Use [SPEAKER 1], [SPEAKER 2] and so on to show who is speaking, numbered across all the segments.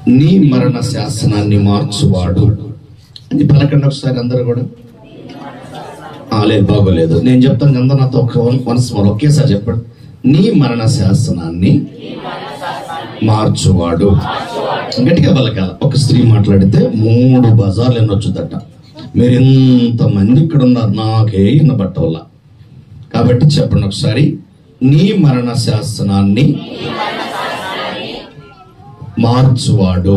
[SPEAKER 1] నీ మరణ శాసనాన్ని మార్చువాడు. అది పలకండి ఒకసారి అందరూ కూడా. లేదు, బాగోలేదు. నేను చెప్తాను అందరూ నాతో ఒకేసారి చెప్పండి. నీ మరణ శాసనాన్ని మార్చువాడు. గట్టిగా పలకాల. ఒక స్త్రీ మాట్లాడితే 3 బజార్లు ఎన్నొచ్చుదట. మీరు ఎంతమంది ఇక్కడ ఉన్నారు, నాకే వినబట్ట వల్ల. కాబట్టి చెప్పండి ఒకసారి, నీ మరణ శాసనాన్ని మార్చువాడు.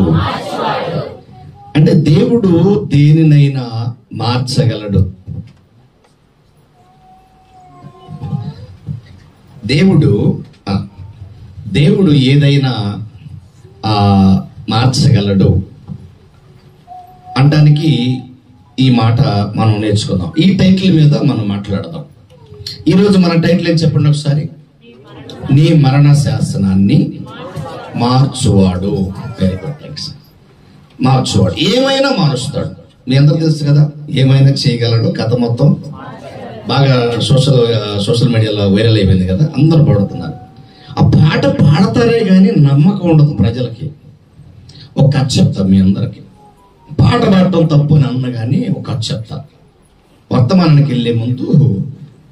[SPEAKER 1] అంటే దేవుడు దేనినైనా మార్చగలడు. దేవుడు ఏదైనా మార్చగలడు అంటానికి ఈ మాట మనం నేర్చుకుందాం. ఈ టైటిల్ మీద మనం మాట్లాడదాం. ఈరోజు మన టైటిల్ ఏం చెప్పండి ఒకసారి. నీ మరణ శాసనాన్ని మార్చువాడు. Very good, thanks. మార్చువాడు, ఏమైనా మారుస్తాడు. మీ అందరూ తెలుసు కదా, ఏమైనా చేయగలడు. కథ మొత్తం బాగా సోషల్ మీడియాలో వైరల్ అయిపోయింది కదా, అందరూ పాడుతున్నారు. ఆ పాట పాడతారే కానీ నమ్మకం ఉండదు ప్రజలకి. ఒక కథ చెప్తా మీ అందరికి. పాట పాడటం తప్పు అని అన్న కానీ ఒక కథ చెప్తా. వర్తమానానికి వెళ్ళే ముందు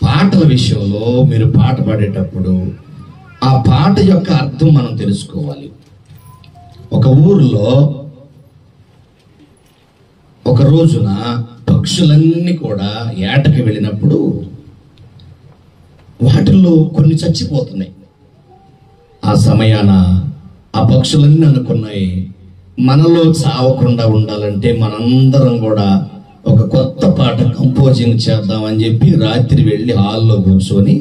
[SPEAKER 1] పాటల విషయంలో మీరు పాట పాడేటప్పుడు ఆ పాట యొక్క అర్థం మనం తెలుసుకోవాలి. ఒక ఊర్లో ఒక రోజున పక్షులన్నీ కూడా ఏటకి వెళ్ళినప్పుడు వాటిల్లో కొన్ని చచ్చిపోతున్నాయి. ఆ సమయాన ఆ పక్షులన్నీ అనుకున్నాయి, మనలో చావకుండా ఉండాలంటే మనందరం కూడా ఒక కొత్త పాట కంపోజింగ్ చేద్దామని చెప్పి రాత్రి వెళ్ళి హాల్లో కూర్చొని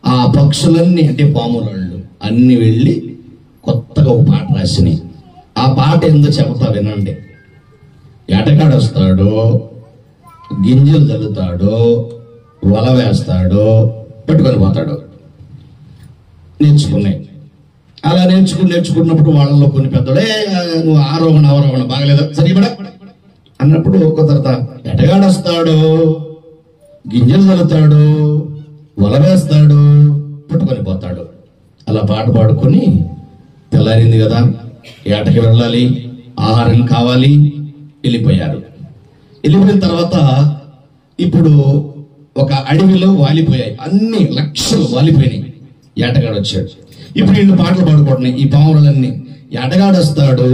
[SPEAKER 1] ఆ పక్షులన్నీ, అంటే పామురాళ్ళు అన్ని వెళ్ళి కొత్తగా ఒక పాట రాసినాయి. ఆ పాట ఏందో చెబుతా వినండి. ఏటగాడు వస్తాడు, గింజలు చల్లుతాడు, వల వేస్తాడు, పట్టుకొని పోతాడు. నేర్చుకున్నాయి. అలా నేర్చుకున్నప్పుడు వాళ్ళలో కొన్ని పెద్దోడే, నువ్వు అవరోహణ బాగలేదా సరిపడా అన్నప్పుడు కొంత ఎటగాడు వస్తాడు, గింజలు చల్లుతాడు, వల వేస్తాడు, పట్టుకొని పోతాడు. అలా పాట పాడుకొని తెల్లారింది కదా, ఏటకి వెళ్ళాలి, ఆహారం కావాలి, వెళ్ళిపోయారు. వెళ్ళిపోయిన తర్వాత ఇప్పుడు ఒక అడవిలో వాలిపోయాయి, అన్ని లక్షలు వాలిపోయినాయి. ఏటగాడు వచ్చాడు. ఇప్పుడు వీళ్ళు పాటలు పాడుకుంటున్నాయి ఈ పాములన్నీ. ఏటగాడు వస్తాడు,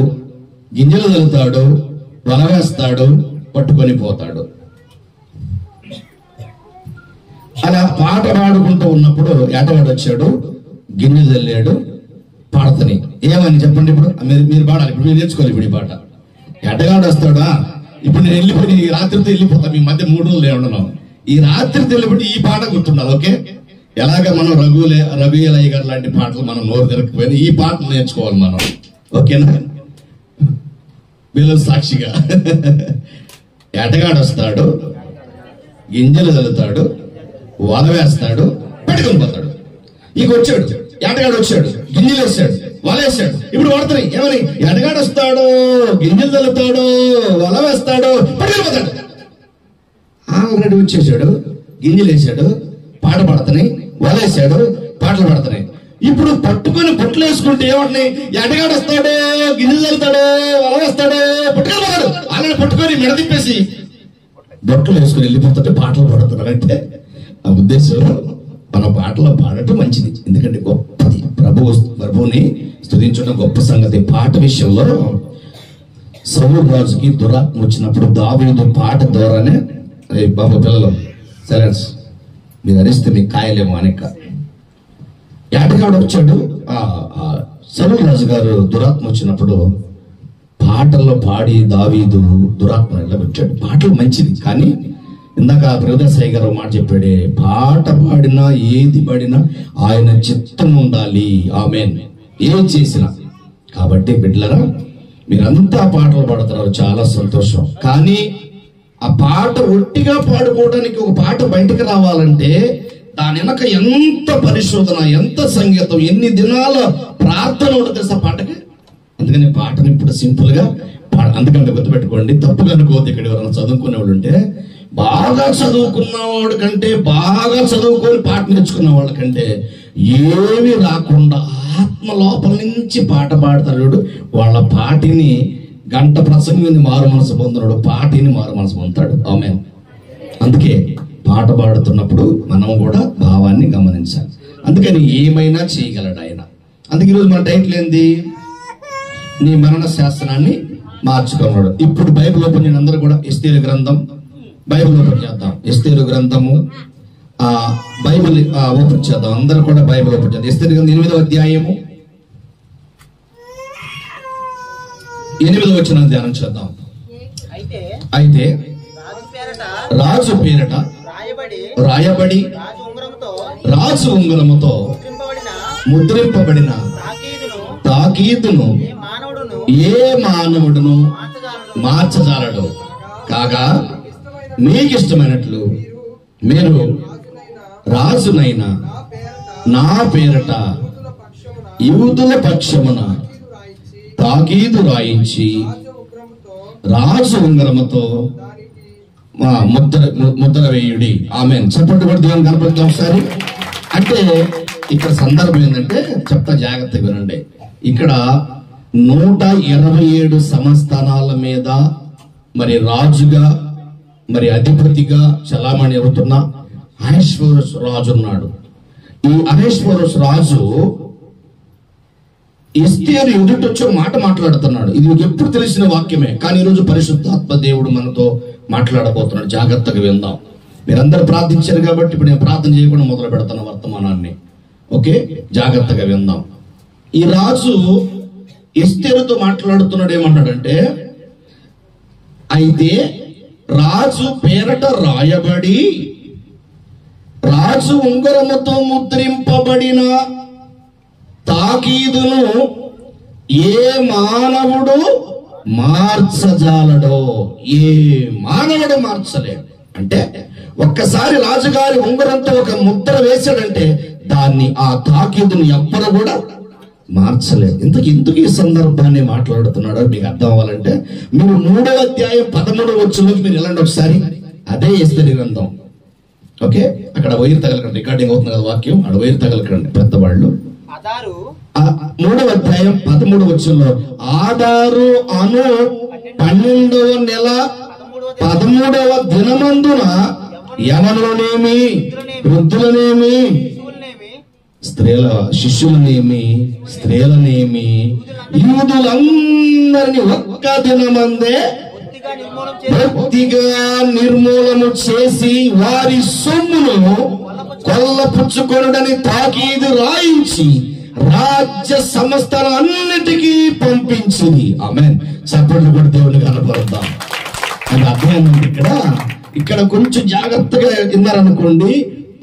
[SPEAKER 1] గింజలు చల్లుతాడు, వల వేస్తాడు, పట్టుకొని పోతాడు. అలా పాట పాడుకుంటూ ఉన్నప్పుడు ఏటగాడు వచ్చాడు, గింజలు చల్లాడు, పాడతని. ఏమని చెప్పండి ఇప్పుడు మీరు పాడాలి. ఇప్పుడు మీరు నేర్చుకోవాలి. ఇప్పుడు ఈ పాట ఏటగాడు వస్తాడా, ఇప్పుడు నేను వెళ్ళిపోయి ఈ రాత్రితో వెళ్ళిపోతా. మీ మధ్య 3 రోజులు ఉండను. ఈ రాత్రితో వెళ్ళిపోయి ఈ పాట గుర్తుండాలి. ఓకే, ఎలాగ మనం రఘులయ్య గారు లాంటి పాటలు మనం నోరు తిరగకపోయినా ఈ పాటలు నేర్చుకోవాలి మనం. ఓకేనా? వీళ్ళు సాక్షిగా ఏటగాడు వస్తాడు, గింజలు చల్లుతాడు, వల వేస్తాడు, పట్టుకొని పోతాడు. ఇక వచ్చాడు ఏటగాడు, వచ్చాడు, గింజలు వేస్తాడు, వల వేస్తాడు. ఇప్పుడు వాడుతున్నాయి ఏమని? ఏటగాడు వస్తాడు, గింజలు చల్లుతాడు, వల వేస్తాడు, పట్టుకొని పోతాడు. ఆల్రెడీ వచ్చేసాడు, గింజలు వేసాడు, పాట పాడుతున్నాయి, వలేసాడు, పాటలు పాడుతున్నాయి. ఇప్పుడు పట్టుకొని బొట్లు వేసుకుంటే ఏమంటున్నాయి? ఎటగాడు వస్తాడు, గింజలు చల్లుతాడు, వల వేస్తాడు, పట్టుకొని పోతాడు. ఆల్రెడీ పట్టుకొని మెడ తిప్పేసి బొట్లు వేసుకుని వెళ్ళిపోతుంటే పాటలు పాడుతున్నాడు. అంటే ఆ ఉద్దేశం మన పాటలో పాడటం మంచిది. ఎందుకంటే గొప్పది, ప్రభువుని స్తుతించడం గొప్ప సంగతి. పాట విషయంలో సౌలు రాజుకి దురాత్మ వచ్చినప్పుడు దావీదు పాట ద్వారానే, బాబు పిల్లలు సైలెన్స్, మీరు అరిస్తే మీకు కాయలేమో అనేక. ఏటగాడు వచ్చాడు, సౌలు రాజు గారు దురాత్మ వచ్చినప్పుడు పాటల్లో పాడి దావీదు దురాత్మ నిలబెట్టాడు. పాటలు మంచిది, కానీ ఇందాక ప్రభుదాసయ్య గారు మాట చెప్పాడే, పాట పాడినా ఏది పాడినా ఆయన చిత్తం ఉండాలి. ఆమేన్. ఏం చేసినా. కాబట్టి బిడ్డలరా, మీరంతా పాటలు పాడుతున్నారు, చాలా సంతోషం. కానీ ఆ పాట ఒట్టిగా పాడుకోవడానికి ఒక పాట బయటకు రావాలంటే దాని వెనక ఎంత పరిశోధన, ఎంత సంగీతం, ఎన్ని దినాల ప్రార్థన ఉంటుంది తెలుసా పాటకి. అందుకని పాటను ఇప్పుడు సింపుల్ గా అందుకంటే గుర్తుపెట్టుకోండి, తప్పుగా అనుకోవద్దు. ఇక్కడ ఎవరైనా చదువుకునే వాళ్ళు ఉంటే, బాగా చదువుకున్నవాడు కంటే, బాగా చదువుకొని పాట నేర్చుకున్న వాళ్ళకంటే ఏమి రాకుండా ఆత్మ లోపల నుంచి పాట పాడతాడు. వాళ్ళ పాటిని గంట ప్రసంగిని మారు మనసు పొందున్నాడు, పాటిని మారు మనసు పొందుతాడు. ఆమేన్. అందుకే పాట పాడుతున్నప్పుడు మనం కూడా భావాన్ని గమనించాలి. అందుకని ఏమైనా చేయగలడు ఆయన. అందుకే ఈరోజు మన టైటిల్ ఏంది? నీ మరణ శాస్త్రాన్ని మార్చుకున్నాడు. ఇప్పుడు బైబిల్ ఓపెన్ చేయండి అందరూ కూడా. ఎస్తేరు గ్రంథం బైబిల్ ఓపెన్ చేద్దాం. ఎస్తేరు గ్రంథము బైబిల్ ఓపెన్ చేద్దాం. అందరూ కూడా బైబిల్ ఓపెన్ చేద్దాం. ఎస్తేరు గ్రంథం 8వ అధ్యాయము 8వ వచనం ధ్యానం చేద్దాం. అయితే రాజు పేరట రాయబడి రాజు ఉంగరముతో ముద్రింపబడిన తాకీదును ఏ మానవుడును మార్చజాలడు. కాగా మీకిష్టమైనట్లు మీరు రాజునైనా నా పేరట యూదుల పక్షమున తాకీదు రాయించి రాజు ఉంగరముతో ముద్ర వేయుడి. ఆమేన్. చెప్పండి కూడా దేవుని కనపడతాం ఒకసారి. అంటే ఇక్కడ సందర్భం ఏంటంటే చెప్తా, జాగ్రత్తగా వినండి. ఇక్కడ 127 సంస్థానాల మీద మరి రాజుగా మరి అధిపతిగా చలామణి అవుతున్న అహష్వేరోషు రాజు ఉన్నాడు. ఈ అహష్వేరోషు రాజు ఎస్తేరు ఎదుటొచ్చి మాట మాట్లాడుతున్నాడు. ఇది మీకు ఎప్పుడు తెలిసిన వాక్యమే, కానీ ఈరోజు పరిశుద్ధాత్మ దేవుడు మనతో మాట్లాడబోతున్నాడు. జాగ్రత్తగా విందాం. మీరందరూ ప్రార్థించారు కాబట్టి ఇప్పుడు నేను ప్రార్థన చేయకుండా మొదలు పెడతాను వర్తమానాన్ని. ఓకే, జాగ్రత్తగా విందాం. ఈ రాజు ఎస్తేరుతో మాట్లాడుతున్నాడు. ఏమన్నాడంటే, అయితే రాజు పేరట రాయబడి రాజు ఉంగరముతో ముద్రింపబడిన తాకీదును ఏ మానవుడు మార్చజాలడో. ఏ మానవుడు మార్చలేడు. అంటే ఒక్కసారి రాజుగారి ఉంగరంతో ఒక ముద్ర వేశాడంటే దాన్ని, ఆ తాకీదును ఎవ్వరు కూడా మార్చలేదు. ఎందుకు ఈ సందర్భాన్ని మాట్లాడుతున్నాడో మీకు అర్థం అవ్వాలంటే మీరు 3వ అధ్యాయం 13వ వచనంలోకి మీరు వెళ్ళండి ఒకసారి. అదే ఎస్తేరు గ్రంథం. ఓకే, అక్కడ వైరు తగలకండి. రికార్డింగ్ అవుతుంది కదా వాక్యం, అక్కడ వైరు తగలకండి పెద్దవాళ్ళు. 3వ అధ్యాయం 13వ వచనంలో ఆదారు అను 12వ నెల 13వ దినమందున యవనులనేమి వృద్ధులనేమి శిష్యులనేమి స్త్రీలనేమి యూదులందరినీ ఒక్క దినమందే పూర్తిగా నిర్మూలము చేసి వారి సొమ్మును కొల్లపుచ్చుకొనుడని తాకీదు రాయించి రాజ్య సంస్థలన్నిటికీ పంపించింది. ఆమేన్. చప్పట్లు కూడా దేవుని కనపడతాం. అది అర్థమైంది. ఇక్కడ కొంచెం జాగ్రత్తగా విన్నారనుకోండి,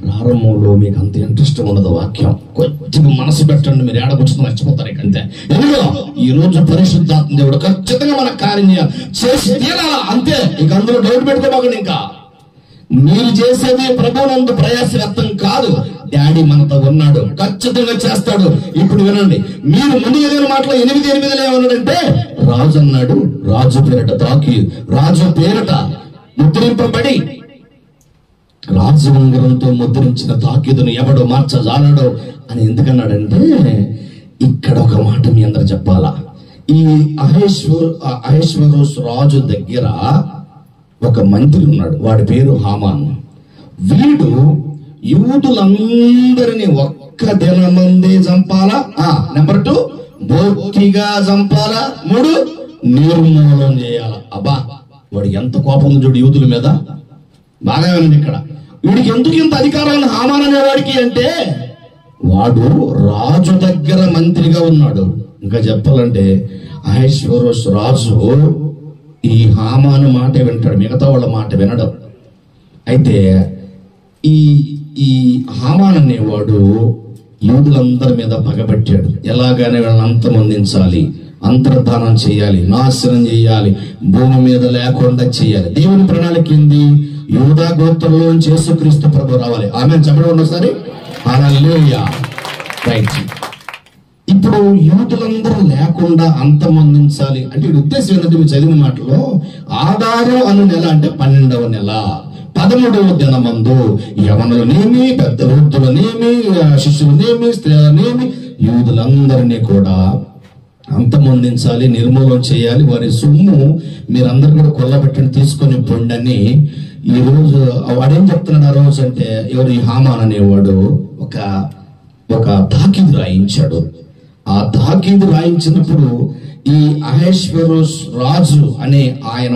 [SPEAKER 1] ప్రారంభంలో మీకు అంత ఇంట్రెస్ట్ ఉండదు వాక్యం. కొంచెం మనసు పెట్టండి, మీరు ఏడకొచ్చుకుని మర్చిపోతారు. ఇకంతే. ఎందుకో ఈ రోజు పరిశుద్ధాత్మ దేవుడు ఖచ్చితంగా మన కార్యం చేసి తీరాలా, అంతే. ఇక అందులో డౌట్ పెట్టుకోబాకండి. ఇంకా మీరు చేసేది ప్రభువునందు ప్రయాస వ్యర్థం కాదు. డాడీ మనతో ఉన్నాడు, ఖచ్చితంగా చేస్తాడు. ఇప్పుడు వినండి, మీరు ముందు ఏదైనా మాటలో 8:8 ఏమన్నాడంటే, రాజు అన్నాడు, రాజు పేరట తాకీదు, రాజు పేరట ముద్రింపబడి రాజు ఉంగరంతో ముద్రించిన తాకీదును ఎవడో మార్చజాలడో అని ఎందుకన్నాడంటే, ఇక్కడ ఒక మాట మీ అందరు చెప్పాలా. ఈ అహష్వేరోషు రాజు దగ్గర ఒక మంత్రి ఉన్నాడు, వాడి పేరు హామాను. వీడు యూదులందరినీ ఒక్క దినమందే చంపాలా. నెంబర్ 2 బొత్తిగా చంపాలా. 3 నిర్మూలన చేయాలా. అబ్బా, వాడు ఎంత కోపం చూడు యూదుల మీద. బాగా ఉంది. ఇక్కడ వీడికి ఎందుకు ఇంత అధికారాన్ని హామాన్ అనేవాడికి అంటే, వాడు రాజు దగ్గర మంత్రిగా ఉన్నాడు. ఇంకా చెప్పాలంటే అహష్వేరోషు రాజు ఈ హామాను మాట వింటాడు, మిగతా వాళ్ళ మాట వినడం. అయితే ఈ హామాన్ అనేవాడు యూదులందరి మీద పగబట్టాడు. ఎలాగైనా వీళ్ళని అంతమొందించాలి, అంతర్ధానం చేయాలి, నాశనం చేయాలి, భూమి మీద లేకుండా చేయాలి. దేవుని ప్రణాళిక ఏంది? యూదా గోత్రంలో యేసుక్రీస్తు ప్రభు రావాలి. ఆమేన్. చెప్పండి ఒకసారి. హల్లెలూయా. రైట్. ఇప్పుడు యూదులందరూ లేకుండా అంతమొందించాలి అంటే ఉద్దేశం ఏంటంటే, మీరు చదివిన మాటలో ఆదారు అను నెల అంటే 12వ నెల 13వ దినమందు యవనులనేమి పెద్ద వృద్ధులనేమి శిష్యులనేమి స్త్రీలనేమి యూదులందరినీ కూడా అంతమొందించాలి, నిర్మూలన చేయాలి, వారి సొమ్ము మీరందరూ కూడా కొల్లబెట్టండి, తీసుకొని పొండని ఈ రోజు వాడేం చెప్తున్నాడు ఆ రోజు అంటే, ఎవరు ఈ హామాన్ అనేవాడు ఒక తాకీదు రాయించాడు. ఆ తాకీదు రాయించినప్పుడు ఈ అహేశ్వరోష్ రాజు అనే ఆయన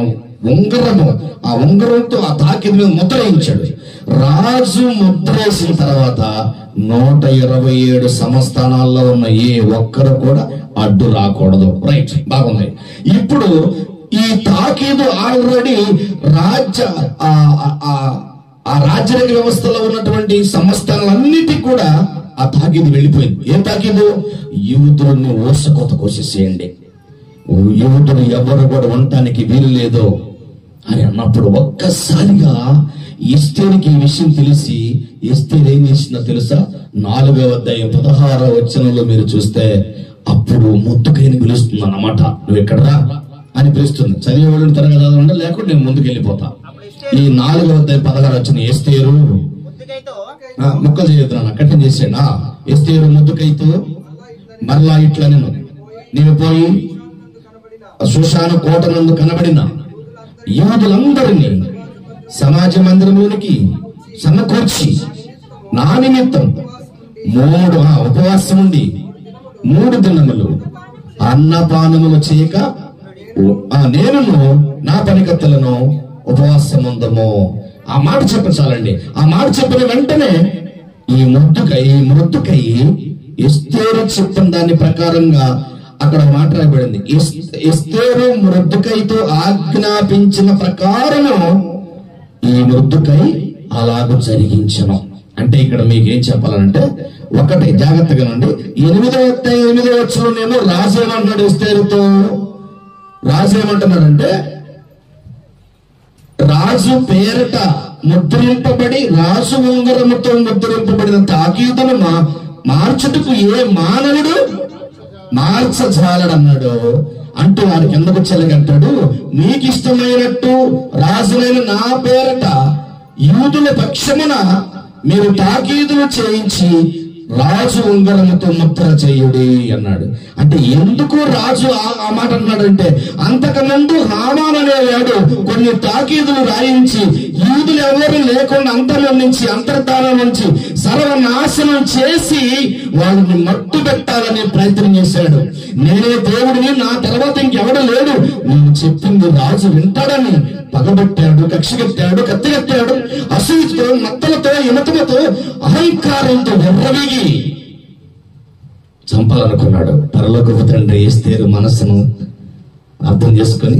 [SPEAKER 1] ఉంగరము, ఆ ఉంగరంతో ఆ తాకీదు మీద ముద్ర వేయించాడు. రాజు ముద్ర వేసిన తర్వాత 127 సంస్థానాల్లో ఉన్న ఏ ఒక్కరు కూడా అడ్డు రాకూడదు. రైట్, బాగుంది. ఇప్పుడు ఈ తాకీదు ఆల్రెడీ రాజ్యాంగ వ్యవస్థలో ఉన్నటువంటి సంస్థానాలన్నిటికీ కూడా ఆ తాకీదు వెళ్ళిపోయింది. ఏం తాకీదు? యూదులను ఓసకోత కోసేసేయండి, యూదులు ఎవరు కూడా ఉండటానికి వీలు లేదు అని అన్నప్పుడు ఒక్కసారిగా ఎస్తేరుకి ఈ విషయం తెలిసి ఎస్తేరు ఏం చేసిందో తెలుసా? 4వ అధ్యాయం 16వ వచనంలో మీరు చూస్తే అప్పుడు మొద్దుకైని పిలుస్తుంది అన్నమాట. నువ్వు ఎక్కడరా అని పిలుస్తుంది. చదివేవాళ్ళు త్వరగా చదవండి, లేకుంటే నేను ముందుకు వెళ్ళిపోతా. ఈ 4వ అధ్యాయం 16 వచ్చిన ఎస్తేరు ముక్కలు చేయొద్దు, కఠిన చేసాడు. ఎస్తేరు ముద్దుకైతో మరలా ఇట్లా నేను పోయి షూషాను కోట నందు కనబడిన యూదులందరినీ సమాజ మందిరంలోనికి సమకూర్చి నా నిమిత్తం 3 ఉపవాసం ఉండి 3 దినములు అన్నపానములు చేయక నేను నా పనికత్తలను ఉపవాసం ఉందము. ఆ మాట చెప్పచాలండి. ఆ మాట చెప్పిన వెంటనే ఈ మృద్దుకై ఎస్తేరు చెప్పిన దాని ప్రకారంగా అక్కడ మాట్లాడబడింది. ఎస్తేరు మృద్దుకైతో ఆజ్ఞాపించిన ప్రకారము ఈ మృద్దుకై అలాగూ జరిగించను. అంటే ఇక్కడ మీకు ఏం చెప్పాలంటే, ఒకటి జాగ్రత్తగా నుండి 8వ వచనంలోనేమో రాజు ఏమంటున్నాడు ఎస్తేరుతో? రాజు ఏమంటున్నాడంటే, రాజు పేరట ముద్రింపబడి రాజు ఉంగరముతో ముద్రింపబడిన తాకీదును మార్చుటకు ఏ మానవుడు మార్చజాలడన్నాడు. అంటూ వారికి ఎందుకు చెలగంటాడు? మీకు ఇష్టమైనట్టు రాజులైన నా పేరట యూదుల పక్షమున మీరు తాకీదులు చేయించి రాజు ఉంగరముతో ముద్ర చేయుడి అన్నాడు. అంటే ఎందుకు రాజు ఆ మాట అన్నాడంటే, అంతకుముందు హామాన్ అనేవాడు కొన్ని తాకీదులు రాయించి యూదులు ఎవరు లేకుండా అంతర్ధానం నుంచి సర్వనాశనం చేసి వాళ్ళని మట్టు పెట్టాలని ప్రయత్నం చేశాడు. నేనే దేవుడిని, నా తర్వాత ఇంకెవడు లేడు, నేను చెప్పింది రాజు వింటాడని పగబెట్టాడు, కక్షగట్టాడు, కత్తిగట్టాడు, అసూయతో, మత్తలతో, యుమతలతో, అహంకారంతో ఎర్రవిగి చంపాలనుకున్నాడు. పరలోకపు తండ్రి ఎస్తేరు మనస్సును అర్థం చేసుకొని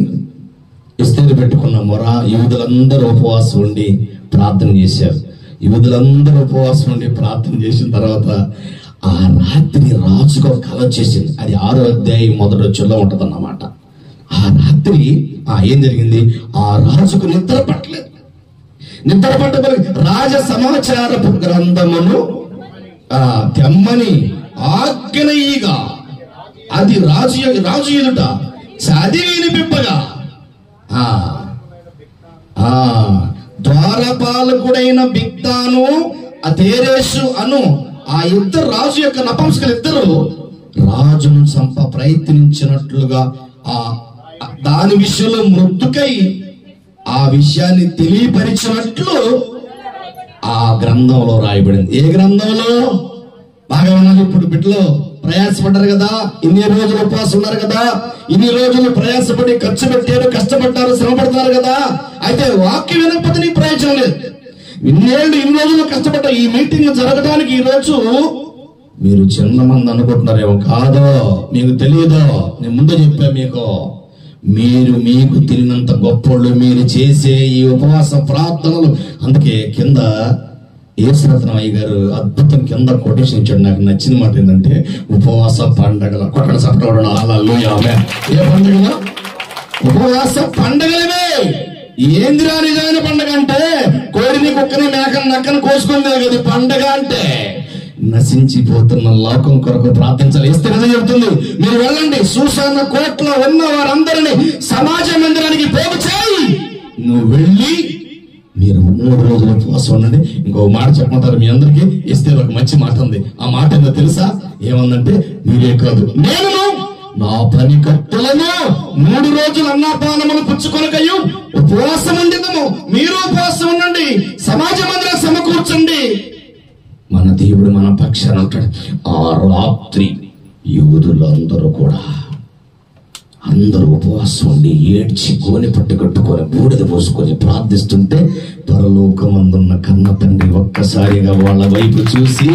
[SPEAKER 1] ఎస్తేరు పెట్టుకున్న మొర యూదులందరూ ఉపవాసం ఉండి ప్రార్థన చేశారు. యూదులందరూ ఉపవాసం ఉండి ప్రార్థన చేసిన తర్వాత ఆ రాత్రి రాజుకు ఒక కల వచ్చేసింది. అది 6వ అధ్యాయం 1వ వచనంలో ఉంటది అన్నమాట. ఆ రాత్రి ఏం జరిగింది? ఆ రాజుకు నిద్ర పట్టలేదు. నిద్ర పట్టబోయి రాజ సమాచారపు గ్రంథమును తెమ్మని ఆజ్ఞనీయగా అది రాజు ఎదుట చదివి వినిపింపగా ద్వారపాలకుడైన బిగ్తాను అతేరేషు అను ఆ ఇద్దరు రాజు యొక్క నపుంసకులు ఇద్దరు రాజును చంప ప్రయత్నించినట్లుగా దాని విషయంలో మృద్దుకై ఆ విషయాన్ని తెలియపరిచినట్లు ఆ గ్రంథంలో రాయబడింది. ఏ గ్రంథంలో? బాగా ఉన్నది. ఇప్పుడు బిడ్డలో ప్రయాసపడ్డారు కదా, ఇన్ని రోజులు ఉపవాసం ఉన్నారు కదా, ఇన్ని రోజులు ప్రయాసపడి ఖర్చు పెట్టారు, కష్టపడ్డారు, శ్రమపడతారు కదా. అయితే వాక్యం వినకపోతే నీకు ప్రయోజనం లేదు. ఇన్ని రోజులు కష్టపడ్డా ఈ మీటింగ్ జరగడానికి ఈ రోజు మీరు చిన్న మంది అనుకుంటున్నారేమో. కాదో, మీకు తెలియదో, నేను ముందు చెప్పా మీకు తెలియనంత గొప్పోళ్ళు మీరు చేసే ఈ ఉపవాస ప్రార్థనలు. అందుకే కింద యేసురత్నమయ్య గారు అద్భుతం కింద కొటేషన్ ఇచ్చాడు. నాకు నచ్చిన మాట ఏంటంటే, ఉపవాస పండగల కొట్టడం సపడం ఏ పండుగ? ఉపవాస పండగలవే. ఏందిరా నిజమైన పండగ అంటే? కోడిని, కుక్కని, మేకని, నక్కని కోసుకుందే కదా పండగ అంటే. నశించిపోతున్న లోకం కొరకు ప్రార్థించాలి. ఎస్తేరు చెబుతుంది, మీరు వెళ్ళండి, షూషాను కోటలో ఉన్న వారందరినీ సమాజ మందిరానికి పోగు చేయి. నువ్వు వెళ్ళి మీరు 3 రోజులు ఉపవాసం ఉండండి. ఇంకో మాట చెప్పమంటారు మీ అందరికీ? ఇస్తే ఒక మంచి మాట ఉంది. ఆ మాట ఏందో తెలుసా? ఏమందంటే, మీరే కాదు నేను నా పని కట్టులను 3 రోజులు అన్నపానములు పుచ్చుకొనకయ్యు ఉపవాసం ఉండిదము. మీరు ఉపవాసం ఉండండి, సమాజ మందిరం సమకూర్చండి. మన దేవుడు మన పక్షాన ఉంటాడు. ఆ రాత్రి యూదులందరూ కూడా అందరూ ఉపవాసం ఉండి ఏడ్చి గోనె పట్టు కట్టుకొని బూడిద పోసుకొని ప్రార్థిస్తుంటే పరలోకమందున్న కన్న తండ్రి ఒక్కసారిగా వాళ్ళ వైపు చూసి